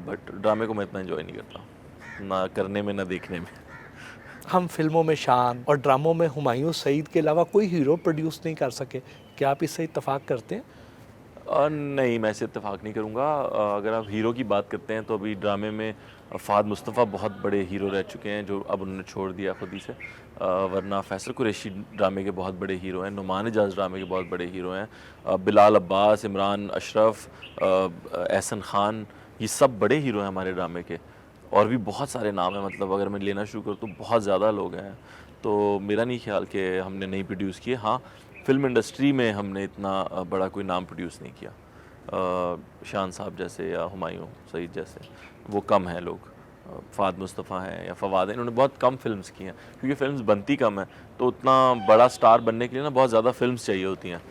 C: बट ड्रामे को मैं इतना एंजॉय नहीं करता, ना करने में ना देखने में।
B: हम फिल्मों में शान और ड्रामों में हुमायूं सईद के अलावा कोई हीरो प्रोड्यूस नहीं कर सके, क्या आप इससे इत्तेफाक करते हैं?
C: नहीं, मैं इससे इत्तेफाक नहीं करूँगा। अगर आप हीरो की बात करते हैं तो अभी ड्रामे में फ़ाद मुस्तफ़ा बहुत बड़े हीरो रह चुके हैं जो अब उन्होंने छोड़ दिया खुद ही से, वरना फैसल कुरैशी ड्रामे के बहुत बड़े हीरो हैं, नुमान एजाज ड्रामे के बहुत बड़े हीरो हैं, बिलाल अब्बास, इमरान अशरफ, एहसन खान, ये सब बड़े हीरो हैं हमारे ड्रामे के। और भी बहुत सारे नाम हैं, मतलब अगर मैं लेना शुरू करूँ तो बहुत ज़्यादा लोग हैं, तो मेरा नहीं ख्याल कि हमने नहीं प्रोड्यूस किए। हाँ, फिल्म इंडस्ट्री में हमने इतना बड़ा कोई नाम प्रोड्यूस नहीं किया, शान साहब जैसे या हुमायूं सईद जैसे, वो कम हैं लोग। फ़ाद मुस्तफ़ा हैं या फ़वाद हैं, इन्होंने बहुत कम फिल्म्स की हैं, क्योंकि फिल्म्स बनती कम हैं, तो उतना बड़ा स्टार बनने के लिए ना बहुत ज़्यादा फिल्म्स चाहिए होती हैं,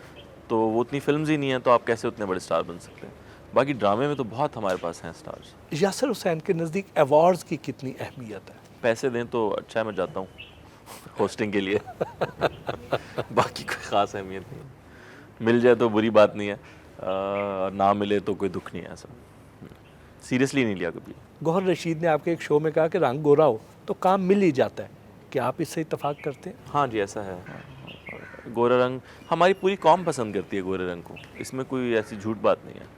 C: तो वो उतनी फिल्म्स ही नहीं हैं, तो आप कैसे उतने बड़े स्टार बन सकते हैं। बाकी ड्रामे में तो बहुत हमारे पास हैं स्टार्स।
B: यासर हुसैन के नज़दीक अवार्ड्स की कितनी अहमियत है?
C: पैसे दें तो अच्छा है, मैं जाता हूँ होस्टिंग के लिए। बाकी कोई ख़ास अहमियत नहीं है, मिल जाए तो बुरी बात नहीं है, ना मिले तो कोई दुख नहीं है, ऐसा सीरियसली नहीं लिया कभी।
B: गौहर रशीद ने आपके एक शो में कहा कि रंग गोरा हो तो काम मिल ही जाता है, क्या आप इससे इत्तेफाक करते हैं?
C: हाँ जी, ऐसा है। गोरा रंग हमारी पूरी कौम पसंद करती है, गोरे रंग को, इसमें कोई ऐसी झूठ बात नहीं है,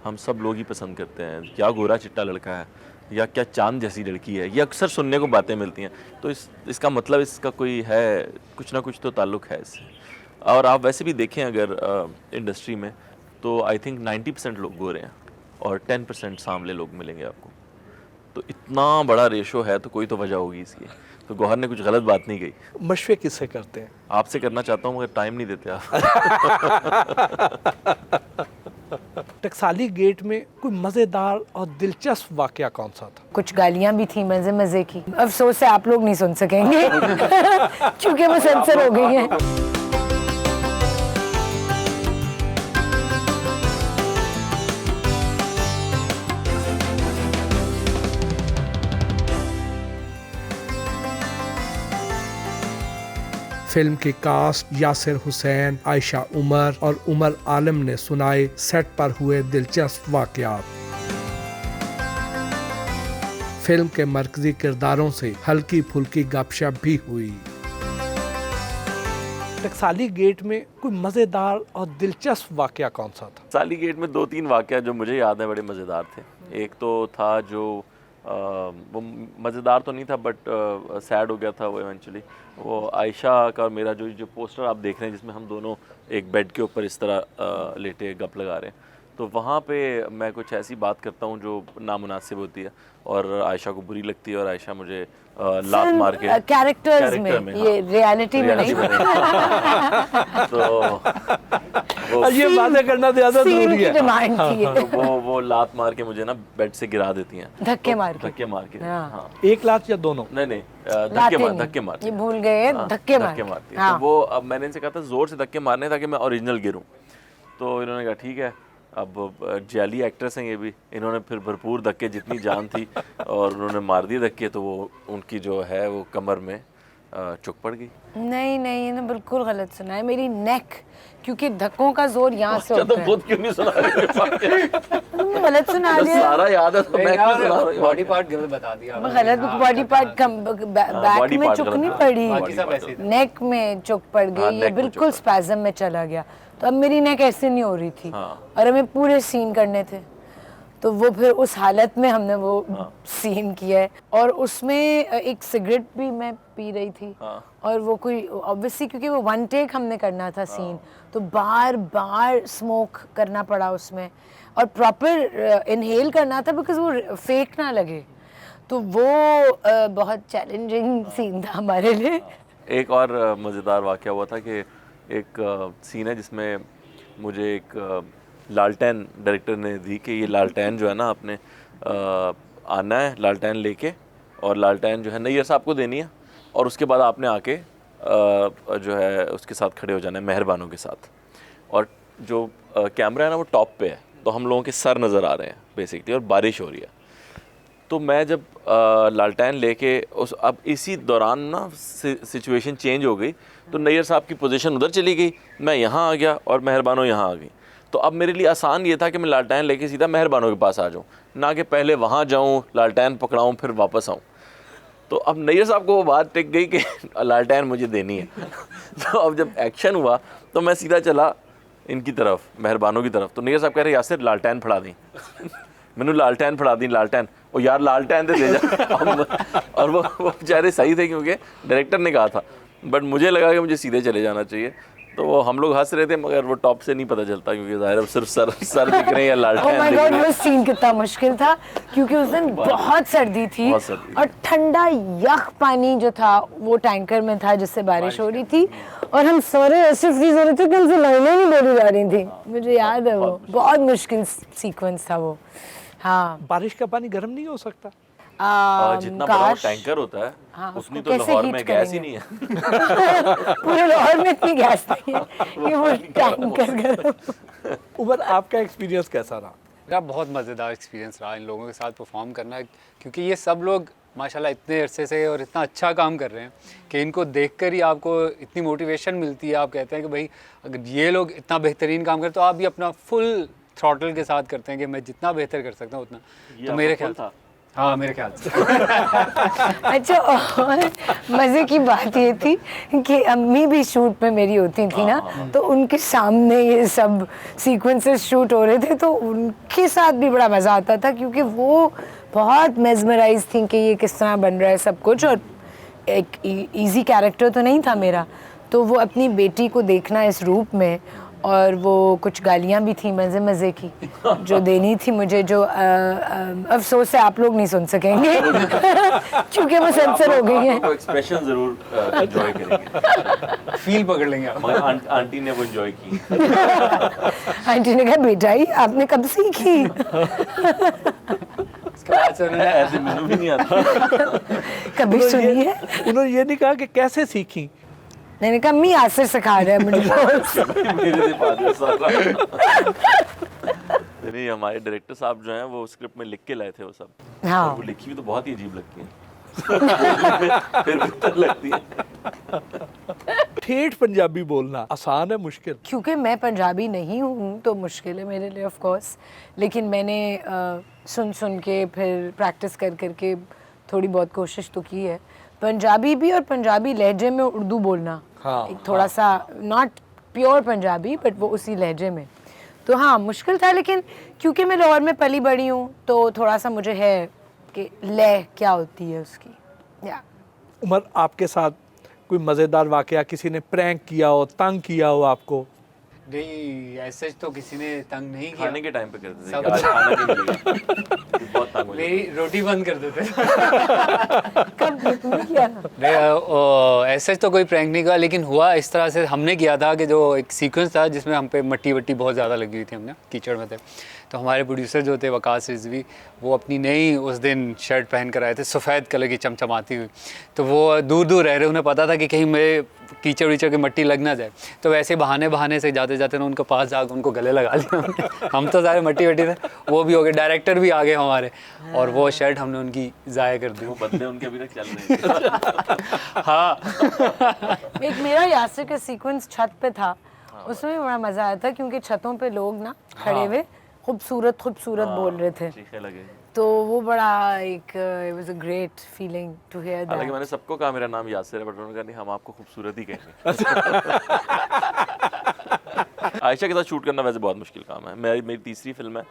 C: हम सब लोग ही पसंद करते हैं। क्या गोरा चिट्टा लड़का है, या क्या चांद जैसी लड़की है, ये अक्सर सुनने को बातें मिलती हैं। तो इसका मतलब इसका कोई है, कुछ ना कुछ तो ताल्लुक़ है इससे। और आप वैसे भी देखें अगर इंडस्ट्री में, तो आई थिंक 90% लोग गोरे हैं और 10% सांवले लोग मिलेंगे आपको। तो इतना बड़ा रेशो है तो कोई तो वजह होगी इसकी। तो गौहर ने कुछ गलत बात नहीं कही।
B: मशवे किससे करते हैं?
C: आपसे करना चाहता हूँ मगर टाइम नहीं देते आप।
B: टकसाली गेट में कोई मज़ेदार और दिलचस्प वाकया कौन सा था?
A: कुछ गालियां भी थी मजे मजे की, अफसोस है आप लोग नहीं सुन सकेंगे क्योंकि वो सेंसर हो गई हैं।
B: फिल्म के कास्ट यासिर हुसैन, आयशा उमर और उमर आलम ने सुनाए सेट पर हुए दिलचस्प वाकयात। फिल्म के मरकजी किरदारों से हल्की फुल्की गपशप भी हुई। टकसाली गेट में कोई मज़ेदार और दिलचस्प वाकया कौन सा था?
C: टकसाली गेट में 2-3 वाकया जो मुझे याद है बड़े मज़ेदार थे। एक तो था जो वो मज़ेदार तो नहीं था बट सैड हो गया था वो इवेंचुअली। वो आयशा का और मेरा जो पोस्टर आप देख रहे हैं जिसमें हम दोनों एक बेड के ऊपर इस तरह लेटे गप लगा रहे हैं, तो वहाँ पे मैं कुछ ऐसी बात करता हूँ जो नामुनासिब होती है और आयशा को बुरी लगती है और आयशा मुझे लात मार के
A: कैरेक्टर्स में ये रियलिटी में नहीं
C: तो वो
B: ये बातें करना ज़्यादा जरूरी है।
A: डिमांड थी
C: तो वो लात मार के मुझे ना बेड से गिरा देती हैं,
A: धक्के मार के
C: हाँ।
B: एक लात या दोनों?
C: नहीं धक्के मार
A: ये भूल गए, धक्के
C: मारती है। तो वो अब मैंने इनसे कहा था जोर से धक्के मारने ताकि मैं ओरिजिनल गिरूं। तो इन्होंने कहा ठीक है, अब जाली एक्ट्रेस हैं ये भी, इन्होंने फिर भरपूर धक्के जितनी जान थी और उन्होंने मार दिए धक्के, तो वो उनकी जो है वो कमर में चुक पड़ गई।
A: नहीं इन्होंने बिल्कुल गलत सुना है, मेरी नेक, क्योंकि धक्कों का जोर यहाँ से होता है।
C: खुद क्यों नहीं सुना रही?
A: तुमने गलत सुना दिया।
C: सारा याद है तो मैं क्यों सुना रही हूँ?
D: बॉडी पार्ट गलत बता दिया।
A: गलत बॉडी पार्ट बैक में चुक नहीं पड़ी, नेक में चुक पड़ गई, ये बिल्कुल स्पैज़म में चला गया। तो अब मेरी नेक ऐसे नहीं हो रही थी और हमें पूरे सीन करने थे, तो वो फिर उस हालत में हमने वो सीन किया है। और उसमें एक सिगरेट भी मैं पी रही थी और वो कोई ऑब्वियसली क्योंकि वो 1 टेक हमने करना था सीन, तो बार बार स्मोक करना पड़ा उसमें और प्रॉपर इनहेल करना था बिकॉज वो फेक ना लगे। तो वो बहुत चैलेंजिंग सीन था हमारे लिए।
C: एक और मज़ेदार वाक़या हुआ था कि एक सीन है जिसमें मुझे एक लालटेन डायरेक्टर ने दी कि ये लालटेन जो है ना आपने आना है लालटेन लेके, और लालटेन जो है नैयर साहब को देनी है और उसके बाद आपने आके जो है उसके साथ खड़े हो जाना है मेहरबानों के साथ। और जो कैमरा है ना वो टॉप पे है, तो हम लोगों के सर नज़र आ रहे हैं बेसिकली और बारिश हो रही है। तो मैं जब लालटेन लेके अब इसी दौरान ना सिचुएशन चेंज हो गई, तो नैयर साहब की पोजीशन उधर चली गई, मैं यहाँ आ गया और मेहरबानों यहाँ आ गई। तो अब मेरे लिए आसान ये था कि मैं लालटेन लेके सीधा मेहरबानों के पास आ जाऊँ, ना कि पहले वहाँ जाऊँ लालटेन पकड़ाऊँ फिर वापस आऊँ। तो अब नैयर साहब को वो बात टिक गई कि लालटेन मुझे देनी है। तो अब जब एक्शन हुआ तो मैं सीधा चला इनकी तरफ, मेहरबानों की तरफ। तो नैयर साहब कह रहे यासिर लालटेन फड़ा दी। मैंने लालटेन फड़ा दी, लालटेन और यार लालटेन दे जा। और वो बेचारे सही थे क्योंकि डायरेक्टर ने कहा था, बट मुझे लगा कि मुझे सीधे चले जाना चाहिए। तो वो हम लोग हंस रहे थे मगर वो टॉप से नहीं पता चलता क्योंकि ज़ाहिर है सिर्फ सर दिख रहे हैं या लालटेन दिख रही है।
A: वो सीन कितना मुश्किल था क्योंकि उस दिन बहुत सर्दी थी और ठंडा यख पानी जो था वो टैंकर में था जिससे बारिश हो रही थी और हम सारे ऐसे फ्रीज हो रहे थे कि हमसे लाइनें नहीं बोली जा रही थी। मुझे याद है वो बहुत मुश्किल सीक्वेंस था वो। हाँ,
B: बारिश का पानी गर्म नहीं हो सकता?
C: जितना बड़ा टैंकर होता है
A: हाँ,
C: उतनी तो लाहौर में गैस ही नहीं है।
A: पूरे लाहौर में इतनी गैस नहीं है कि वो टैंकर गर्म।
B: उमर आपका एक्सपीरियंस कैसा रहा?
D: मेरा बहुत मज़ेदार एक्सपीरियंस रहा इन लोगों के साथ परफॉर्म करना, क्योंकि ये सब लोग माशाल्लाह इतने अरसे से और इतना अच्छा काम कर रहे हैं कि इनको देखकर ही आपको इतनी मोटिवेशन मिलती है। आप कहते हैं कि भाई अगर ये लोग इतना बेहतरीन काम करें तो आप भी अपना फुल थ्रॉटल के साथ करते हैं कि मैं जितना बेहतर कर सकता हूँ उतना। तो मेरे ख्याल था, हाँ मेरे ख्याल से।
A: अच्छा, और मज़े की बात ये थी कि अम्मी भी शूट में मेरी होती थी ना, तो उनके सामने ये सब सीक्वेंसेस शूट हो रहे थे तो उनके साथ भी बड़ा मज़ा आता था क्योंकि वो बहुत मेजमराइज थी कि ये किस तरह बन रहा है सब कुछ, और एक इजी कैरेक्टर तो नहीं था मेरा, तो वो अपनी बेटी को देखना इस रूप में, और वो कुछ गालियाँ भी थी मज़े मज़े की जो देनी थी मुझे, जो अफसोस है आप लोग नहीं सुन सकेंगे क्योंकि वो सेंसर हो गई है।
C: एक्सप्रेशन जरूर एंजॉय करेंगे,
D: फील पकड़ लेंगे आप।
C: मगर आंटी ने वो एंजॉय की।
A: आंटी ने कहा बेटा ही आपने कब सीखी?
D: उसके बाद से उन्होंने
C: ऐसे मैंने भी नहीं आता।
A: कभी सुनी है?
B: उन्होंने ये नहीं कहा कि कैसे सीखी?
A: मैंने कहा अम्मी यासिर सिखा रहे हैं मुझे।
C: मेरे से बात है सारा। नहीं, हमारे डायरेक्टर साहब जो हैं वो स्क्रिप्ट में लिख के लाए थे वो सब,
A: हाँ।
C: और वो लिखी हुई तो बहुत ही अजीब लगती है। फिर बेहतर लगती है।
B: ठेठ पंजाबी बोलना आसान है मुश्किल?
A: क्योंकि मैं पंजाबी नहीं हूँ तो मुश्किल है मेरे लिए ऑफ कोर्स, लेकिन मैंने सुन के फिर प्रैक्टिस करके थोड़ी बहुत कोशिश तो की है। पंजाबी भी और पंजाबी लहजे में उर्दू बोलना,
B: हाँ,
A: एक थोड़ा सा नॉट प्योर पंजाबी बट वो उसी लहजे में, तो हाँ मुश्किल था, लेकिन क्योंकि मैं लाहौर में पली बड़ी हूँ तो थोड़ा सा मुझे है कि लय क्या होती है उसकी। या
B: उमर, आपके साथ कोई मज़ेदार वाकया, किसी ने प्रैंक किया हो, तंग किया हो आपको?
D: नहीं, ऐसे तो किसी ने तंग नहीं किया।
C: खाने के टाइम पे करते थे
D: सब-
C: कि आज खाना नहीं मिलेगा। बहुत तंग हो जाते
D: मेरी रोटी बंद कर देते।
A: कब तुमने किया?
D: नहीं, ऐसे तो कोई प्रैंक नहीं किया, लेकिन हुआ इस तरह से हमने किया था कि जो एक सीक्वेंस था जिसमें हम पे मट्टी वट्टी बहुत ज़्यादा लगी हुई थी, हमने कीचड़ में थे, तो हमारे प्रोड्यूसर जो थे वकास रिजवी, वो अपनी नई उस दिन शर्ट पहन कर आए थे सफ़ेद कलर की चमचमाती हुई, तो वो दूर दूर रह रहे, उन्हें पता था कि कहीं मेरे कीचड़ वीचड़ की मट्टी लग ना जाए, तो वैसे बहाने से जाते जाते ना उनके पास जाकर उनको गले लगा लिया। हम तो सारे मट्टी वट्टी थे, वो भी हो गए, डायरेक्टर भी आ गए हमारे, और वो शर्ट हमने उनकी ज़ाया कर दी।
C: वो बदले उनके अभी तक चल रहे थे।
D: हाँ।
A: एक मेरा यासिर का सीक्वेंस छत पे था, उसमें बड़ा मज़ा आया था क्योंकि छतों पे लोग ना खड़े हुए खूबसूरत बोल रहे थे,
C: चीखे लगे।
A: तो वो बड़ा एक it was a great feeling to hear
C: हालांकि
A: दैट।
C: मैंने सबको कहा मेरा नाम यासिर है, बट उन्होंने कहा नहीं, हम आपको खूबसूरत ही कहेंगे। आयशा के साथ शूट करना वैसे बहुत मुश्किल काम है। मेरी तीसरी फिल्म है।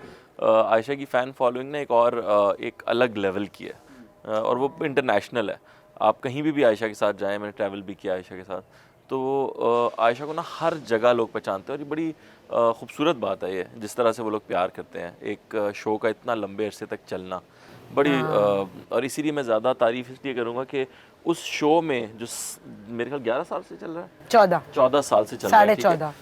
C: आयशा की फ़ैन फॉलोइंग ने एक अलग लेवल की है, और वो इंटरनेशनल है। आप कहीं भी आयशा के साथ जाएं, मैंने ट्रैवल भी किया आयशा के साथ, तो आयशा को ना हर जगह लोग पहचानते हैं, और ये बड़ी खूबसूरत बात है ये, जिस तरह से वो लोग प्यार करते हैं। एक शो का इतना लंबे अरसे तक चलना बड़ी और इसीलिए मैं ज़्यादा तारीफ़ इसलिए करूँगा कि उस शो में जो मेरे ख्याल 11 साल से चल रहा है, 14 साल से चल रहा है,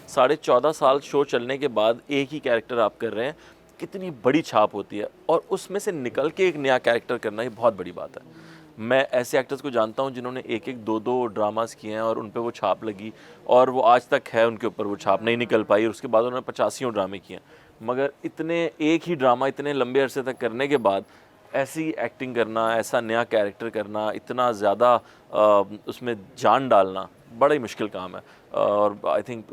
C: 14.5 साल शो चलने के बाद एक ही कैरेक्टर आप कर रहे हैं, कितनी बड़ी छाप होती है, और उसमें से निकल के एक नया कैरेक्टर करना, ये बहुत बड़ी बात है। मैं ऐसे एक्टर्स को जानता हूँ जिन्होंने एक दो ड्रामास किए हैं और उन पे वो छाप लगी, और वो आज तक है उनके ऊपर, वो छाप नहीं निकल पाई, और उसके बाद उन्होंने 85 ड्रामे किए हैं, मगर इतने एक ही ड्रामा इतने लंबे अरसे तक करने के बाद ऐसी एक्टिंग करना, ऐसा नया कैरेक्टर करना, इतना ज़्यादा उसमें जान डालना बड़ा ही मुश्किल काम है, और I think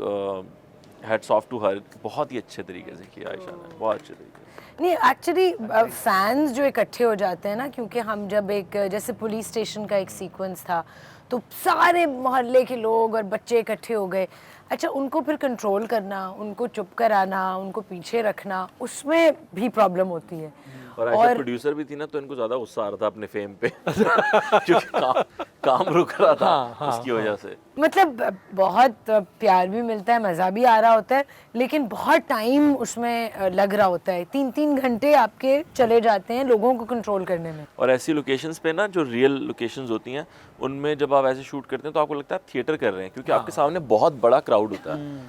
C: hats off to her, बहुत ही अच्छे तरीके से किया आयशा ने, बहुत अच्छे तरीके से।
A: नहीं एक्चुअली फैंस जो इकट्ठे हो जाते हैं ना, क्योंकि हम जब एक जैसे पुलिस स्टेशन का एक सीक्वेंस था तो सारे मोहल्ले के लोग और बच्चे इकट्ठे हो गए, अच्छा उनको फिर कंट्रोल करना, उनको चुप कराना, उनको पीछे रखना, उसमें भी प्रॉब्लम होती है।
C: और आयशा प्रोड्यूसर भी थी ना, तो इनको ज़्यादा गुस्सा आ रहा था अपने फेम पे क्योंकि काम रुक रहा था उसकी वजह से।
A: मतलब बहुत प्यार भी मिलता है, मज़ा भी आ रहा होता है, लेकिन बहुत टाइम उसमें लग रहा होता है, 3 घंटे आपके चले जाते हैं लोगों को कंट्रोल करने में।
C: और ऐसी लोकेशंस पे ना, जो रियल लोकेशंस होती हैं, उनमें जब आप ऐसे शूट करते हैं तो आपको लगता है आप थिएटर कर रहे हैं, क्योंकि आपके सामने बहुत बड़ा क्राउड होता है।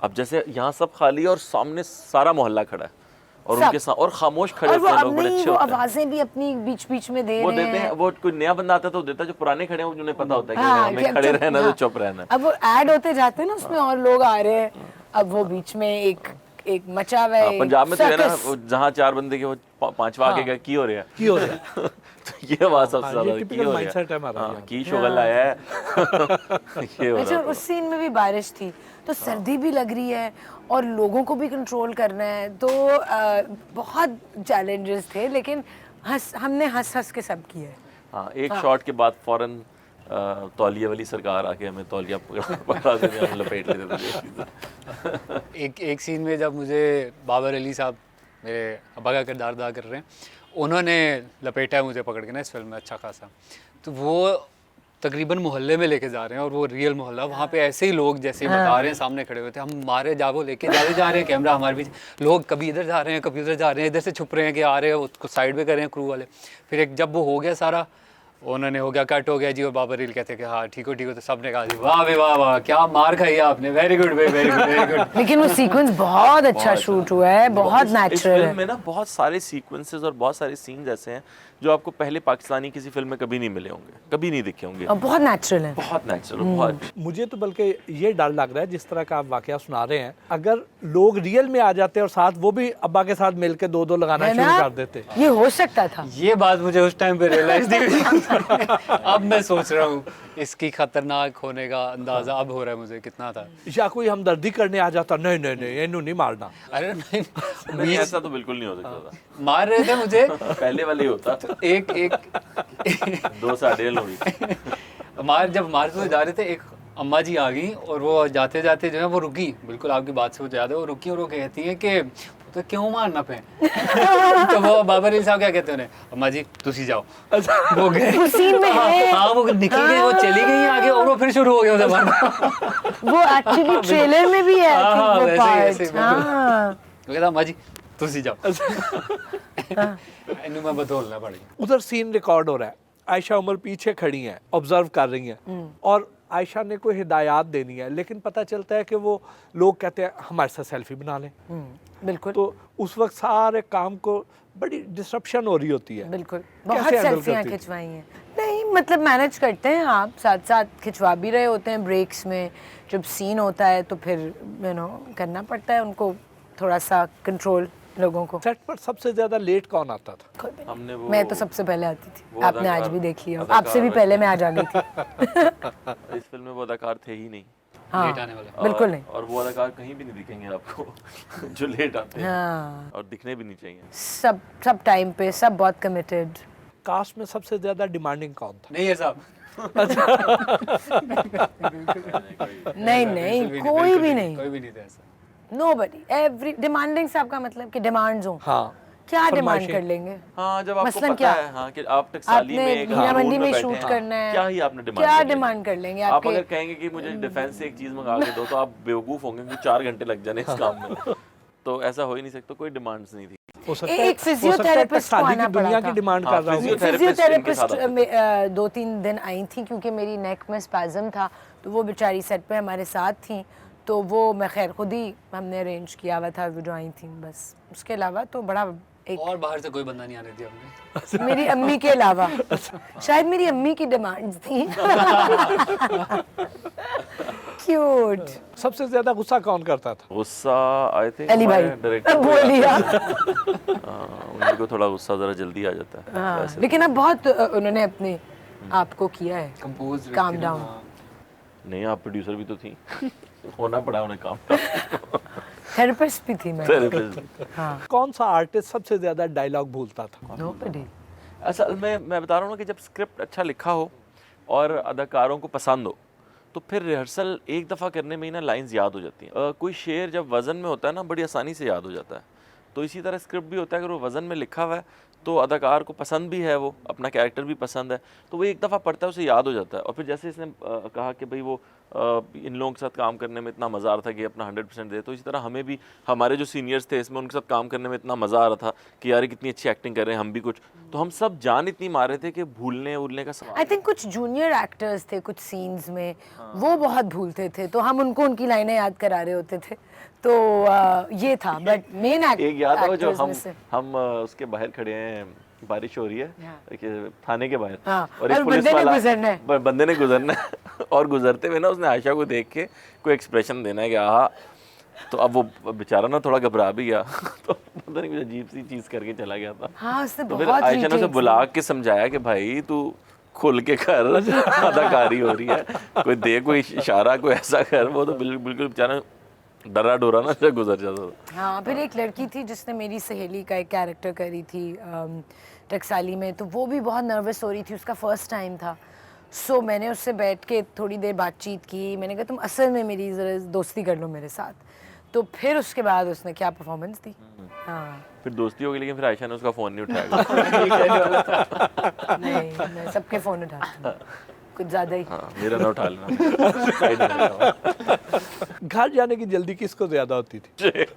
C: अब जैसे यहाँ सब खाली है और सामने सारा मोहल्ला खड़ा है, और उनके साथ और खामोश खड़े
A: और वो
C: होते हैं
A: अब
C: लोग, बड़े
A: नहीं,
C: अच्छे
A: वो
C: होते हैं।
A: आवाजें भी अपनी बीच में दे
C: वो
A: रहे
C: देते हैं, वो कोई नया बंदा आता है तो देता है, जो पुराने खड़े हैं उन्हें पता होता है कि
A: हाँ,
C: हमें
A: कि अब
C: खड़े
A: चुप-
C: रहना है
A: हाँ।
C: तो चुप रहना है।
A: अब वो ऐड होते जाते हैं ना उसमें, और लोग आ रहे हैं, अब वो बीच में एक मचा हुआ है
C: पंजाब में तो है ना,
A: circus।
C: वो जहाँ 4 बंदे के वो पांचवा आके गया की हो रहा है,
B: की हो रहा है?
C: तो ये आवाज सबसे
B: हाँ,
C: ज्यादा
B: ये
C: की
B: typical
C: हो रहा
B: mindset है हमारा
C: है,
B: यहाँ।
C: की शोगल आया है। ये हो
A: अच्छा
C: रहा
A: उस सीन में भी बारिश थी, तो सर्दी भी लग रही है और लोगों को भी कंट्रोल करना है, तो बहुत चैलेंजेस थे, लेकिन हमने हंस के सब किए।
C: हाँ, एक शॉट के बाद फौरन तौलिए वाली सरकार आके हमें तौलिया पकड़ा देते, हम लपेट लेते थे।
D: एक सीन में जब मुझे बाबर अली साहब मेरे अब्बा का किरदार अदा कर रहे हैं, उन्होंने लपेटा है मुझे पकड़ के ना इस फिल्म में अच्छा खासा। तो वो तकरीबन मोहल्ले में लेके जा रहे हैं और वो रियल मोहल्ला, वहाँ पे ऐसे ही लोग जैसे ही बता रहे हैं सामने खड़े हुए थे, हम मारे जावो लेके जा रहे हैं कैमरा हमारे बीच, लोग कभी इधर जा रहे हैं कभी उधर जा रहे हैं, इधर से छुप रहे हैं कि आ रहे हैं, उसको साइड पे कर रहे हैं क्रू वाले। फिर एक जब वो हो गया सारा, उन्होंने हो गया कट हो गया जी, और बाबा रील कहते हैं कि हाँ ठीक हो, तो सबने कहा जी वाह वे वाह वाह क्या मार खाई आपने, very good very good very good.
A: लेकिन वो सीक्वेंस बहुत अच्छा शूट हुआ है, बहुत
C: इस
A: नेचुरल
C: फिल्म
A: है।
C: में ना बहुत सारे सीक्वेंसेस और बहुत सारे सीन्स ऐसे हैं जो आपको पहले पाकिस्तानी किसी फिल्म में कभी नहीं मिले होंगे, कभी नहीं दिखे होंगे।
A: और बहुत नेचुरल है।
C: बहुत नेचुरल, बहुत।
B: मुझे तो बल्कि ये डर लग रहा है जिस तरह का आप वाकया सुना रहे हैं, अगर लोग रियल में आ जाते और साथ वो भी अब्बा के साथ मिलके दो लगाना
A: है
B: शुरू
A: ना?
B: कर देते।
A: ये हो सकता था।
D: ये बात मुझे उस टाइम पे रियलाइज नहीं। अब मैं सोच रहा हूँ इसकी खतरनाक होने का अंदाजा अब हो रहा है मुझे कितना था।
B: या कोई हमदर्दी करने आ जाता, नहीं इन्हों नहीं मारना।
D: अरे नहीं,
C: नहीं, ऐसा तो बिल्कुल नहीं हो सकता था।
D: मार रहे थे मुझे
C: पहले वाले ही होता।
D: एक
C: 2 से 1.5 हुई।
D: जब मारते हुए जा रहे थे, एक अम्मा जी आ गई और वो जाते जाते जो है वो रुकी, बिल्कुल आपकी बात से वो याद है, वो रुकी और वो कहती है कि तो क्यों मारना पे। तो वो बाबा रील साहब क्या कहते हैं उन्हें, अम्मा जी तुसी जाओ। वो गए
A: उस सीन में है।
D: हाँ वो निकल गई, वो चली गई आगे और वो फिर शुरू हो गया उसे मारना।
A: वो एक्चुअली ट्रेलर में भी है
D: हाँ, हाँ,
A: वो
D: वैसे ही, वैसे ही,
A: पार्ट। हाँ
D: वो कहता अम्मा जी तुसी जाओ। इन्हें मैं बदलना पड़ेगा।
B: उधर सीन रिकॉर्ड हो रहा है, आयशा उमर पीछे खड़ी हैं, ऑब्जर्व कर रही हैं और आयशा ने कोई हिदायत देनी है, लेकिन पता चलता है कि वो लोग कहते हैं हमारे साथ सेल्फी बना लें।
A: बिल्कुल
B: तो उस वक्त सारे काम को बड़ी डिस्ट्रप्शन हो रही होती है।
A: बिल्कुल,
B: कैसे
A: बहुत
B: handle
A: सेल्फियाँ
B: करती थी?
A: खिंचवाई हैं। नहीं मतलब मैनेज करते हैं आप, साथ साथ खिंचवा भी रहे होते हैं ब्रेक्स में, जब सीन होता है तो फिर करना पड़ता है उनको थोड़ा सा कंट्रोल लोगों को।
B: सेट पर सबसे ज्यादा लेट कौन आता था?
A: कोई भी नहीं।
C: हमने वो
A: मैं तो सबसे पहले आती थी,
C: वो
A: आपने आज
C: अदाकार-
A: भी देख लिया,
C: अदाकार
A: आपसे भी पहले मैं आज आ गई थी।
C: इस फिल्म में वो अदाकार थे ही नहीं।
A: हाँ
D: लेट आने वाला।
A: बिल्कुल
C: और-
A: नहीं।
C: और वो अदाकार कहीं भी नहीं दिखेंगे आपको जो लेट आते हैं।
A: हाँ
C: और दिखने भी नहीं चाहिए।
A: सब टाइम पे, सब बहुत कमिटेड।
B: कास्ट में सबसे ज्यादा डिमांडिंग कौन था?
D: नहीं है साहब,
A: नहीं कोई भी नहीं,
D: कोई भी नहीं था ऐसा।
A: नोबडी। एवरी डिमांडिंग से आपका मतलब कि डिमांड्स हो,
B: हाँ,
A: क्या डिमांड
B: फरमाइशें।
A: कर लेंगे?
C: हाँ, जब आपको
A: मसलन
C: पता
A: क्या?
C: है हाँ कि आप टकसाली में
A: आपने
C: एक
A: हीरा
C: रोल
A: मंडी में
C: बैठे
A: शूट
C: हैं,
A: करना है,
C: क्या ही आपने डिमांड
A: क्या
C: कर लेंगे?
A: डिमांड कर लेंगे
C: आप
A: आपके?
C: अगर कहेंगे कि मुझे डिफेंस से एक चीज मंगा के दो तो आप बेवकूफ होंगे कि 4 घंटे लग जाने इस काम में। तो ऐसा हो ही नहीं सकता, कोई डिमांड्स नहीं थी।
B: हो सकता
A: एक
B: है- हो सकता है
A: फिजियोथेरेपिस्ट को
B: टकसाली
A: आना
B: की दुनिया
A: पड़ा
B: की
A: था।
B: डिमांड
C: हाँ,
B: कर रहा हूँ।
C: फिजियोथेरेपिस्ट इनके साथ
A: फिजियोथेरेपिस्ट 2-3 दिन आई थी क्योंकि मेरी नेक में स्पैज़म था, तो वो बेचारी सेट पे हमारे साथ थी, तो वो मैं खैर खुद ही हमने अरेंज किया हुआ था, वो जो आई थी बस। उसके अलावा तो बड़ा एक
D: और बाहर से कोई बंदा नहीं आने दिया हमने।
A: मेरी अम्मी के अलावा, शायद मेरी अम्मी की डिमांड्स थी। क्यूट।
B: सबसे ज्यादा गुस्सा कौन करता था?
C: गुस्सा आई थिंक
A: अली भाई
C: डायरेक्टर
A: बोल दिया।
C: उन्हीं को थोड़ा गुस्सा जरा जल्दी आ जाता है।
A: हाँ,
C: वैसे
A: लेकिन अब बहुत उन्होंने अपने आप को किया है
D: कंपोज
A: काम डाउन।
C: नहीं, आप प्रोड्यूसर भी तो थी। होना पड़ा उन्हें काम।
A: थेरेपिस्ट भी थी मैं।
C: Therapist।
A: हाँ
B: कौन सा आर्टिस्ट सबसे ज्यादा डायलॉग भूलता था?
A: नोबडी।
C: असल में मैं बता रहा हूँ ना कि जब स्क्रिप्ट अच्छा लिखा हो और अदाकारों को पसंद हो तो फिर रिहर्सल एक दफ़ा करने में ही ना लाइंस याद हो जाती हैं। कोई शेर जब वज़न में होता है ना बड़ी आसानी से याद हो जाता है, तो इसी तरह स्क्रिप्ट भी होता है। अगर वो वज़न में लिखा हुआ है तो अदाकार को पसंद भी है, वो अपना कैरेक्टर भी पसंद है, तो वो एक दफ़ा पढ़ता है उसे याद हो जाता है। और फिर जैसे इसने कहा कि भाई वो इन लोगों के साथ काम करने में इतना मज़ा आ रहा था कि अपना 100% दे, तो इसी तरह हमें भी हमारे जो सीनियर्स थे इसमें उनके साथ काम करने में इतना मज़ा आ रहा था कि यार कितनी अच्छी एक्टिंग कर रहे हैं हम भी कुछ, तो हम सब जान इतनी मार रहे थे कि भूलने उलने का सवाल।
A: आई थिंक कुछ जूनियर एक्टर्स थे कुछ सीन्स में, वो बहुत भूलते थे, तो हम उनको उनकी लाइनें याद करा रहे होते थे, तो ये था। बट मेन
C: एक याद है वो जो
A: एक्टर्स में से
C: हम उसके बाहर खड़े हैं, बारिश हो रही है कि थाने के बाहर,
A: हाँ,
C: और एक
A: और
C: पुलिस
A: बंदे ने
C: वाला
A: गुजरना है।
C: बंदे ने गुजरना है और गुजरते हुए ना उसने आयशा को देख के कोई एक्सप्रेशन देना है कि आहा, तो अब वो बेचारा ना थोड़ा घबरा भी गया। तो पता नहीं कुछ अजीब सी चीज़ करके चला गया था।
A: हाँ उसने
C: तो फिर
A: बहुत
C: आयशा ने उसे
A: retakes
C: बुला के समझाया कि भाई तू खुल के कर, अदाकारी हो रही है, कोई दे कोई इशारा कोई ऐसा कर। वो तो बिल्कुल बेचारा डरा डोरा ना से गुजर जाता था।
A: हाँ फिर एक लड़की थी जिसने मेरी सहेली का एक कैरेक्टर करी थी टकसाली में, तो वो भी बहुत नर्वस हो रही थी, उसका फर्स्ट टाइम था। सो मैंने उससे बैठ के थोड़ी देर बातचीत की, मैंने कहा तुम असल में मेरी ज़रा दोस्ती कर लो मेरे साथ, तो फिर उसके बाद उसने क्या परफॉर्मेंस दी। हाँ
C: फिर दोस्ती हो गई, लेकिन फिर आयशा ने उसका फ़ोन नहीं उठाया।
A: नहीं, मैं सबके फ़ोन उठाती हूँ, कुछ ज़्यादा ही।
C: हाँ, मेरा ना उठा लेना। साइड में रखा
B: घर जाने की जल्दी किसको ज़्यादा होती थी?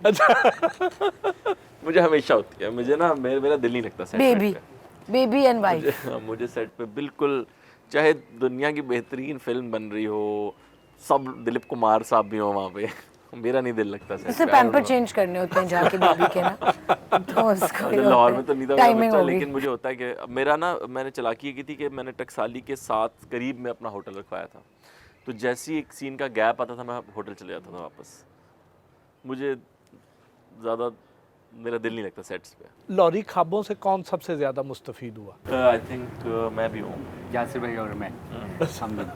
C: हुआ। मुझे हमेशा होती है, मुझे ना मेरा दिल नहीं लगता सेट
A: बेबी
C: पे।
A: Baby and wife.
C: मुझे सेट पे बिल्कुल, चाहे दुनिया की बेहतरीन फिल्म बन रही हो, सब दिलीप कुमार साहब भी हो वहाँ पे, मेरा नहीं दिल लगता सेट
A: उससे
C: पे।
A: पैम्पर चेंज करने होते हैं जाके बेबी के ना, तो उसको
C: मुझे लाहौर में तो नहीं था मेरा
A: टाइमिंग
C: बच्चा,
A: होगी।
C: लेकिन मुझे होता है कि मेरा ना, मैंने चालाकी ये की थी कि मैंने टकसाली के साथ करीब में अपना होटल रखवाया था, तो जैसे ही एक सीन का गैप आता था मैं होटल चले जाता था वापस। मुझे ज़्यादा मेरा दिल नहीं लगता सेट्स पे।
B: लॉरी ख्वाबों से कौन सबसे ज़्यादा मुस्तफ़ीद हुआ?
C: आई थिंक मैं भी हूँ।
D: यासिर भाई और मैं हम लोग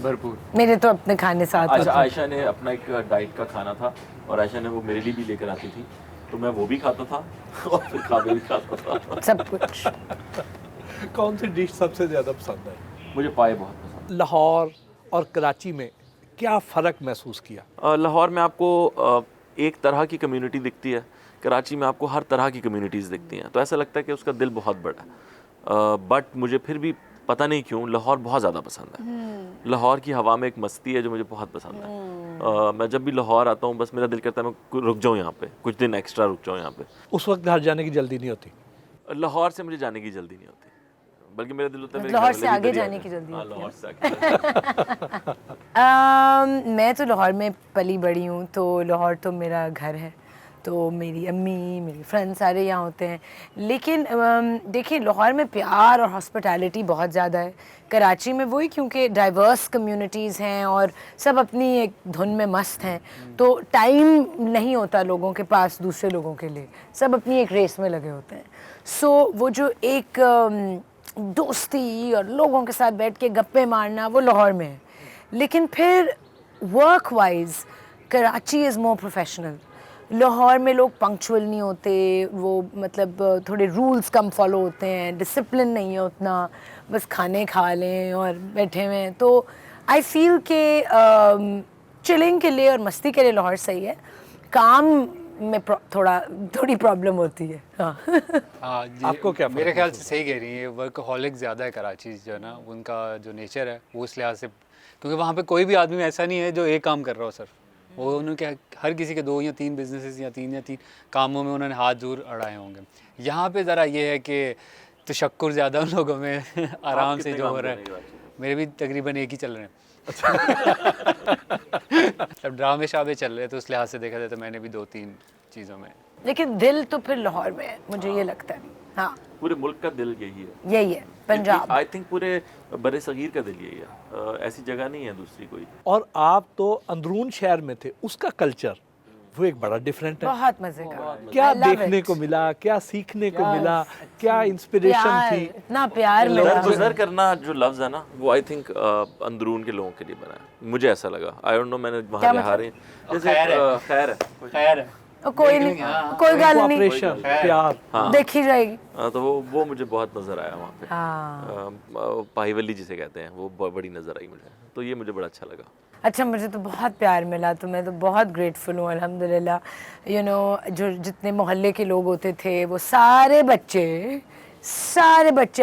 D: भरपूर।
A: मेरे तो अपने खाने साथ
C: अच्छा,
A: होते हैं।
C: आयशा ने अपना एक डाइट का खाना था और आयशा ने वो मेरे लिए भी लेकर आती थी, तो मैं वो भी खाता था और फिर खाने भी खाता था।
A: सब कुछ।
B: कौन सी डिश सबसे ज़्यादा पसंद आई?
C: मुझे पाए बहुत पसंद।
B: लाहौर और कराची में क्या फ़र्क महसूस किया?
C: लाहौर में आपको एक तरह की कम्युनिटी दिखती है, कराची में आपको हर तरह की कम्युनिटीज़ दिखती हैं, तो ऐसा लगता है कि उसका दिल बहुत बड़ा है। बट मुझे फिर भी पता नहीं क्यों लाहौर बहुत ज़्यादा पसंद है। लाहौर की हवा में एक मस्ती है जो मुझे बहुत पसंद है। मैं जब भी लाहौर आता हूँ बस मेरा दिल करता है मैं रुक जाऊँ यहाँ पे, कुछ दिन एक्स्ट्रा रुक जाऊँ यहाँ पे।
B: उस वक्त घर जाने की जल्दी नहीं होती?
C: लाहौर से मुझे जाने की जल्दी नहीं होती, बल्कि मेरा दिल होता है मेरे
A: लाहौर
C: घर
A: से
C: वाले भी
A: आगे
C: इधर ही
A: जाने
C: आते
A: की
C: हैं।
A: जल्दी
C: हाँ,
A: होती है।
C: लाहौर से आगे।
A: मैं तो लाहौर में पली बड़ी हूँ, तो लाहौर तो मेरा घर है, तो मेरी अम्मी मेरे फ्रेंड्स सारे यहाँ होते हैं। लेकिन देखिए लाहौर में प्यार और हॉस्पिटैलिटी बहुत ज़्यादा है। कराची में वही क्योंकि डाइवर्स कम्युनिटीज़ हैं और सब अपनी एक धुन में मस्त हैं, तो टाइम नहीं होता लोगों के पास दूसरे लोगों के लिए, सब अपनी एक रेस में लगे होते हैं। सो वो जो एक दोस्ती और लोगों के साथ बैठ के गप्पे मारना वो लाहौर में है। लेकिन फिर work wise Karachi is more professional. Lahore में लोग पंक्चुअल नहीं होते, वो मतलब थोड़े रूल्स कम फॉलो होते हैं, डिसिप्लिन नहीं है उतना, बस खाने खा लें और बैठे हुए हैं। तो आई फील के चिलिंग के लिए और मस्ती के लिए लाहौर सही है, काम में थोड़ी प्रॉब्लम होती है। हाँ।
D: हाँ जी,
B: आपको क्या
D: मेरे
B: फ़र्क
D: ख्याल से सही कह रही है, वर्कहॉलिक ज़्यादा है कराची जो है ना, उनका जो नेचर है वो इस लिहाज से, क्योंकि वहाँ पे कोई भी आदमी ऐसा नहीं है जो एक काम कर रहा हो सर, वो उन्होंने हर किसी के 2 या 3 बिजनेसेस या 3 कामों में उन्होंने हाथ जरूर अड़ाए होंगे। यहाँ पे ज़रा ये है कि तशक्कुर ज़्यादा उन लोगों में आराम से जो हो रहा है। मेरे भी तकरीबन एक ही चल रहे हैं। अब ड्रामे शामे चल रहे हैं, तो उस लिहाज से देखा जाए तो मैंने भी 2-3 चीज़ों में।
A: लेकिन दिल तो फिर लाहौर में है, मुझे ये लगता है। हाँ,
C: पूरे मुल्क का दिल यही है,
A: यही है पंजाब।
C: आई थिंक पूरे बड़े सगीर का दिल यही है। ऐसी जगह नहीं है दूसरी कोई।
B: और आप तो अंदरून शहर में थे, उसका कल्चर वो एक बड़ा डिफरेंट है।
A: बहुत मजे का।
B: क्या
A: I love
B: देखने
A: it.
B: को मिला, क्या सीखने को मिला, क्या इंस्पिरेशन
A: प्यार,
B: थी?
A: इतना प्यार मिला।
C: दरगुजर करना जो लफ्ज़ है ना, वो आई थिंक अंदरून के लोगों के लिए बना है, मुझे ऐसा लगा। आई डोंट नो, मैंने वहाँ
A: क्या
C: रहा रहे जैसे खैर है
A: कोई नहीं, कोई गल नहीं,
B: कोऑपरेशन, प्यार।
C: हाँ।
A: देखी जाएगी।
C: तो वो मुझे बहुत नज़र आया वहाँ पे।
A: हाँ।
C: पाहीवली जिसे कहते हैं, वो बड़ी नज़र आई मुझे, तो ये मुझे बड़ा अच्छा लगा।
A: अच्छा, मुझे तो बहुत प्यार मिला, तो मैं तो बहुत ग्रेटफुल हूँ अल्हम्दुलिल्लाह। यू नो, जो जितने मोहल्ले के लोग होते थे वो सारे बच्चे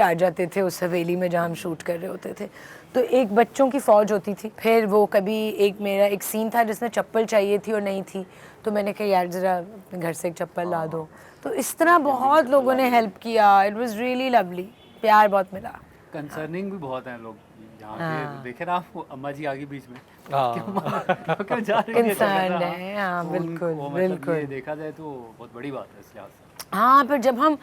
A: आ जाते थे उस हवेली में जहाँ हम शूट कर रहे होते थे। तो एक बच्चों की फ़ौज होती थी। फिर वो कभी मेरा एक सीन था जिसमें चप्पल चाहिए थी और नहीं थी, तो मैंने कहा यार ज़रा अपने घर से एक चप्पल ला दो। तो इस तरह बहुत लोगों ने हेल्प किया। इट वाज रियली लवली, प्यार बहुत मिला।
E: कंसर्निंग भी बहुत हैं लोग यहाँ पे। देखे ना आप, अम्मा जी आगे बीच में
B: हाँ।
E: जा रही थी,
A: इंसान
E: अच्छा
A: है, हाँ,
E: तो
A: बिल्कुल,
E: वो मतलब
A: बिल्कुल।
E: ये देखा जाए तो बहुत बड़ी बात है इस लिहाज से।
A: हाँ, फिर जब हम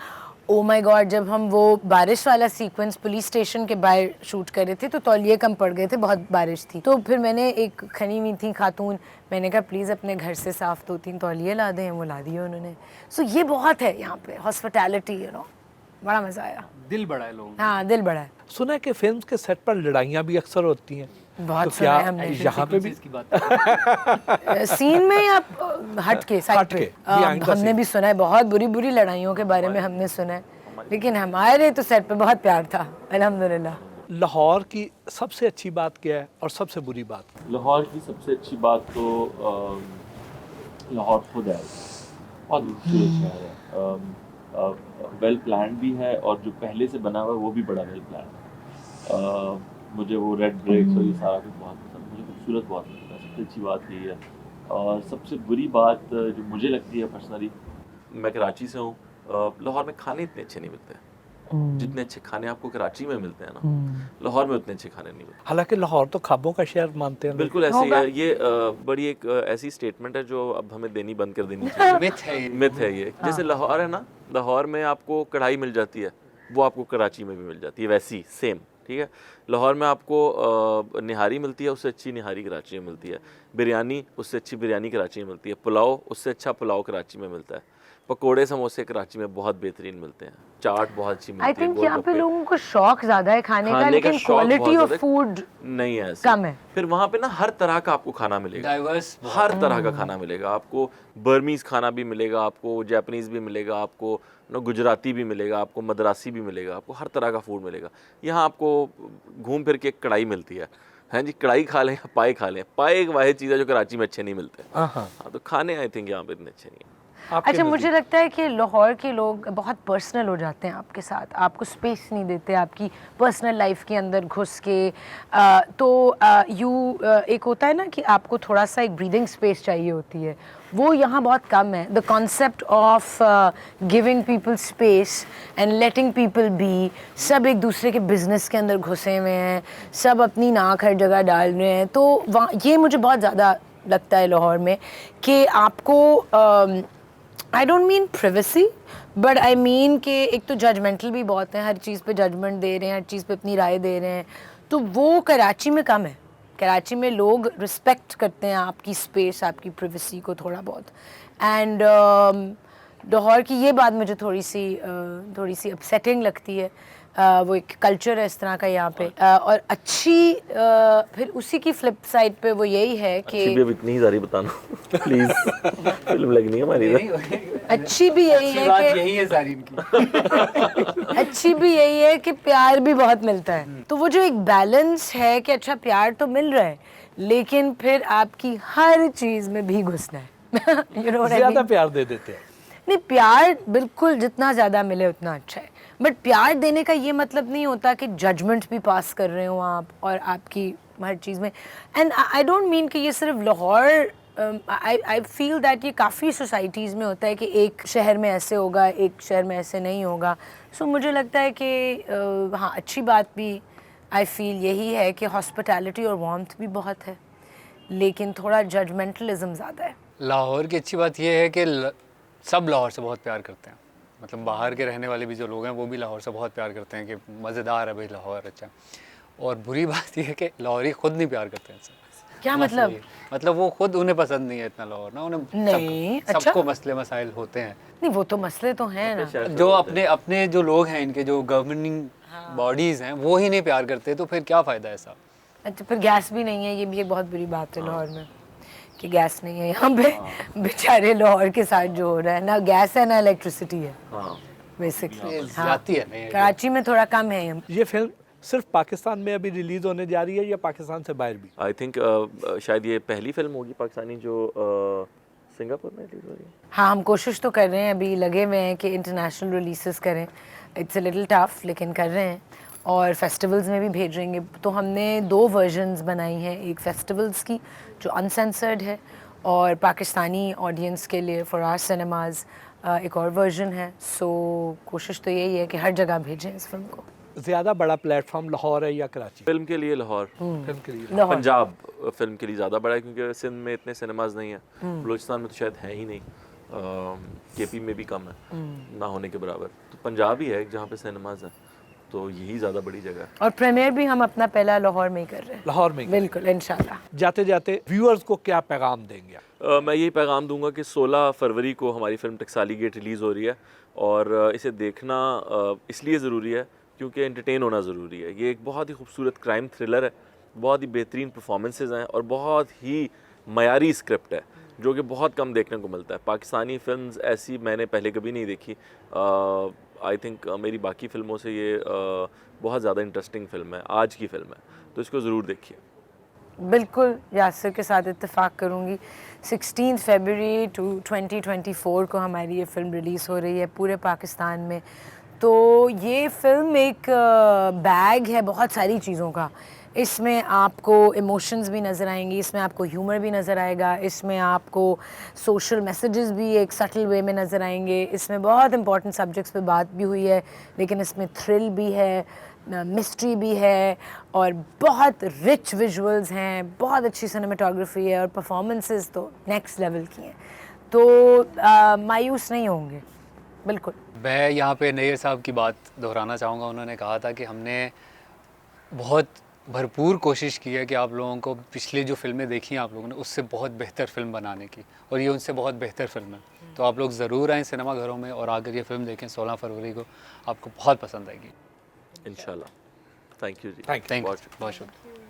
A: ओ माय गॉड, जब हम वो बारिश वाला सीक्वेंस पुलिस स्टेशन के बाहर शूट कर रहे थे, तो तौलिए कम पड़ गए थे, बहुत बारिश थी। तो फिर मैंने एक खनी हुई थी खातून, मैंने कहा प्लीज़ अपने घर से साफ़ 2-3 तौलिए ला दें, वो ला दिए उन्होंने। सो ये बहुत है यहाँ पे हॉस्पिटैलिटी, यू नो, बड़ा मज़ा आया।
E: दिल बड़ा है लोगों का।
A: हाँ, दिल बड़ा है।
B: सुना है कि फिल्म के सेट पर लड़ाइयाँ भी अक्सर होती हैं,
A: बहुत
B: तो
A: सुना
B: क्या
A: है हमने।
B: यहाँ पे भी?
E: इसकी बात
A: सीन में या हट के साइड
B: हट
A: पे?
B: के, behind the
A: हमने
B: scene।
A: भी सुना है, बहुत बुरी लड़ाइयों के बारे में हमने सुना है, लेकिन हमारे तो सेट पे बहुत प्यार था अल्हम्दुलिल्लाह।
B: लाहौर की सबसे अच्छी बात क्या है और सबसे बुरी बात?
C: लाहौर की सबसे अच्छी बात तो लाहौर खुद है। बहुत खूबसूरत शहर है, वेल प्लान भी है, और जो पहले से बना हुआ है वो भी बड़ा वेल प्लान है। मुझे वो रेड ब्रिक्स और ये सारा कुछ बहुत पसंद, मुझे खूबसूरत बहुत लगता है, सबसे अच्छी बात यही है। और सबसे बुरी बात जो मुझे लगती है पर्सनली, मैं कराची से हूँ, लाहौर में खाने इतने अच्छे नहीं मिलते हैं। जितने अच्छे खाने आपको कराची में मिलते हैं ना, लाहौर में उतने अच्छे खाने नहीं मिलते।
B: हालांकि लाहौर तो ख्वाबों का शहर मानते हैं लोग।
C: बिल्कुल ऐसे ही
A: होगा।
C: है ये, बड़ी एक ऐसी स्टेटमेंट है जो अब हमें देनी बंद कर देनी चाहिए।
D: मिथ है ये।
C: मिथ है ये। जैसे लाहौर है ना, लाहौर में आपको कढ़ाई मिल जाती है, वो आपको कराची में भी मिल जाती है वैसी सेम, ठीक है। लाहौर में आपको निहारी मिलती है, उससे अच्छी निहारी कराची में मिलती है। बिरयानी, उससे अच्छी बिरयानी कराची में मिलती है। पुलाव, उससे अच्छा पुलाव कराची में मिलता है। पकोड़े समोसे कराची में बहुत बेहतरीन मिलते हैं। चाट बहुत अच्छी मिलती
A: आई
C: है।
A: थिंक यहाँ पे
C: गोलगप्पे।
A: लोगों को शौक ज्यादा है खाने का,
C: खाने का
A: लेकिन
C: शौक बहुत
A: क्वालिटी ऑफ
C: ज़्यादा
A: फूड
C: नहीं है ऐसे।
A: कम है।
C: फिर वहाँ पे ना हर तरह का आपको खाना मिलेगा,
D: डाइवर्स
C: हर तरह का खाना मिलेगा आपको। बर्मीज़ खाना भी मिलेगा आपको, जापानीज़ भी मिलेगा आपको, गुजराती भी मिलेगा आपको, मद्रासी भी मिलेगा आपको, हर तरह का फूड मिलेगा। यहाँ आपको घूम फिर के एक कढ़ाई मिलती है, हैं जी, कढ़ाई खा लें, पाए खा लें। पाए एक वाहिद चीज़ है जो कराची में अच्छे नहीं मिलते।
B: हाँ।
C: हाँ, तो खाने आई थिंक यहाँ पे इतने अच्छे नहीं हैं।
B: आपके
A: अच्छा,
B: नज़दीक?
A: मुझे लगता है कि लाहौर के लोग बहुत पर्सनल हो जाते हैं आपके साथ, आपको स्पेस नहीं देते आपकी पर्सनल लाइफ के अंदर घुस के। एक होता है ना कि आपको थोड़ा सा एक ब्रीदिंग स्पेस चाहिए होती है, वो यहाँ बहुत कम है। The concept of giving people space and letting people be, सब एक दूसरे के बिजनेस के अंदर घुसे हुए हैं, सब अपनी नाक हर जगह डाल रहे हैं। तो वहाँ ये मुझे बहुत ज़्यादा लगता है लाहौर में कि आपको I don't mean privacy, but I mean कि एक तो जजमेंटल भी बहुत हैं, हर चीज़ पे जजमेंट दे रहे हैं, हर चीज़ पे अपनी राय दे रहे हैं। तो वो कराची में कम है। कराची में लोग रिस्पेक्ट करते हैं आपकी स्पेस, आपकी प्रिवेसी को थोड़ा बहुत। एंड लाहौर की ये बात मुझे थोड़ी सी अपसेटिंग लगती है। वो एक कल्चर है इस तरह का यहाँ पे। और अच्छी फिर उसी की फ्लिप साइड पे वो यही है कि
C: अच्छी भी अब इतनी ही सारी बताना प्लीज, फिल्म लगनी है हमारी इधर।
A: अच्छी भी यही है
E: बात
A: कि
E: यही है सारी इनकी।
A: अच्छी भी यही है कि प्यार भी बहुत मिलता है। तो वो जो एक बैलेंस है कि अच्छा प्यार तो मिल रहा है, लेकिन फिर आपकी हर चीज में भी घुसना है। You know what I
B: ज्यादा
A: mean?
B: प्यार दे देते हैं।
A: नहीं, प्यार बिल्कुल जितना ज़्यादा मिले उतना अच्छा है, बट प्यार देने का ये मतलब नहीं होता कि जजमेंट भी पास कर रहे हो आप और आपकी हर चीज़ में। एंड आई डोंट मीन कि ये सिर्फ लाहौर, आई फील दैट ये काफ़ी सोसाइटीज़ में होता है कि एक शहर में ऐसे होगा, एक शहर में ऐसे नहीं होगा। सो मुझे लगता है कि हाँ, अच्छी बात भी आई फील यही है कि हॉस्पिटैलिटी और वार्मथ भी बहुत है, लेकिन थोड़ा जजमेंटलिज्म ज़्यादा है।
D: लाहौर की अच्छी बात यह है कि सब लाहौर से बहुत प्यार करते हैं। मतलब बाहर के रहने वाले भी जो लोग हैं वो भी लाहौर से बहुत प्यार करते हैं कि मज़ेदार है भाई लाहौर, अच्छा। और बुरी बात यह है कि लाहौरी खुद नहीं प्यार करते हैं इससे।
A: क्या मतलब?
D: मतलब वो खुद, उन्हें पसंद नहीं है इतना लाहौर ना, उन्हें
A: नहीं, अच्छा।
D: सबको मसले मसाइल होते हैं।
A: नहीं, वो तो मसले तो हैं ना।
D: जो अपने जो लोग हैं, इनके जो गवर्निंग बॉडीज़ हैं, वो ही नहीं प्यार करते, तो फिर क्या फ़ायदा है ऐसा।
A: अच्छा, फिर गैस भी नहीं है, ये भी एक बहुत बुरी बात है लाहौर में कि गैस नहीं है यहाँ पे। बेचारे लाहौर के साथ जो हो रहा है, ना गैस है ना इलेक्ट्रिसिटी है बेसिकली।
D: जाती है नहीं,
A: कराची में थोड़ा कम है ये।
B: ये फिल्म सिर्फ पाकिस्तान में अभी रिलीज होने जा रही है या पाकिस्तान से बाहर भी?
C: आई थिंक शायद ये पहली फिल्म होगी पाकिस्तानी जो सिंगापुर में रिलीज हो रही है।
A: हाँ, हम कोशिश तो कर रहे हैं, अभी लगे हुए हैं कि इंटरनेशनल रिलीजेस करें। इट्स अ लिटिल टफ, लेकिन कर रहे हैं और फेस्टिवल्स में भी भेजेंगे। तो हमने 2 वर्जन्स बनाई हैं, एक फेस्टिवल्स की जो अनसेंसर्ड है, और पाकिस्तानी ऑडियंस के लिए फॉर आवर सिनेमाज एक और वर्जन है। सो कोशिश तो यही है कि हर जगह भेजें इस फिल्म को।
B: ज्यादा बड़ा प्लेटफॉर्म लाहौर है या कराची?
C: फिल्म के लिए लाहौर,
B: फिल्म के लिए
A: लाहौर।
C: पंजाब फिल्म के लिए ज़्यादा बड़ा है क्योंकि सिंध में इतने सिनेमाज नहीं है, बलूचिस्तान में तो शायद है ही नहीं, केपी में भी कम है ना होने के बराबर। तो पंजाब ही है जहाँ पे सिनेमाज हैं, तो यही ज़्यादा बड़ी जगह है।
A: और प्रीमियर भी हम अपना पहला लाहौर में ही कर रहे हैं।
B: लाहौर में।
A: बिल्कुल, इंशाल्लाह।
B: जाते जाते व्यूअर्स को क्या पैगाम देंगे आप?
C: मैं यही पैगाम दूंगा कि 16 फरवरी को हमारी फिल्म टकसाली गेट रिलीज़ हो रही है, और इसे देखना इसलिए ज़रूरी है क्योंकि एंटरटेन होना ज़रूरी है। ये एक बहुत ही खूबसूरत क्राइम थ्रिलर है, बहुत ही बेहतरीन परफॉर्मेंसेस हैं और बहुत ही मयारी स्क्रिप्ट है जो कि बहुत कम देखने को मिलता है। पाकिस्तानी फिल्म्स ऐसी मैंने पहले कभी नहीं देखी। आई थिंक मेरी बाकी फ़िल्मों से ये बहुत ज़्यादा इंटरेस्टिंग फ़िल्म है, आज की फ़िल्म है, तो इसको ज़रूर देखिए।
A: बिल्कुल यासिर के साथ इत्तेफाक करूँगी। 16 फरवरी 2024 को हमारी ये फ़िल्म रिलीज़ हो रही है पूरे पाकिस्तान में। तो ये फ़िल्म एक बैग है बहुत सारी चीज़ों का। इसमें आपको इमोशंस भी नज़र आएंगी, इसमें आपको ह्यूमर भी नज़र आएगा, इसमें आपको सोशल मैसेजेस भी एक सटल वे में नज़र आएंगे, इसमें बहुत इंपॉर्टेंट सब्जेक्ट्स पे बात भी हुई है, लेकिन इसमें थ्रिल भी है, मिस्ट्री भी है और बहुत रिच विजुअल्स हैं, बहुत अच्छी सिनेमाटोग्राफी है और परफॉर्मेंसेस तो नेक्स्ट लेवल की हैं। तो मायूस नहीं होंगे बिल्कुल।
D: मैं यहाँ पे नैयर साहब की बात दोहराना चाहूँगा। उन्होंने कहा था कि हमने बहुत भरपूर कोशिश की है कि आप लोगों को पिछली जो फ़िल्में देखी हैं आप लोगों ने, उससे बहुत बेहतर फ़िल्म बनाने की, और ये उनसे बहुत बेहतर फ़िल्म है। तो आप लोग ज़रूर आएँ सिनेमा घरों में और आकर ये फ़िल्म देखें 16 फरवरी को, आपको बहुत पसंद आएगी।
C: इंशाल्लाह। थैंक यू जी।
B: Thank you.
D: थैंक यू, बहुत शुक्रिया।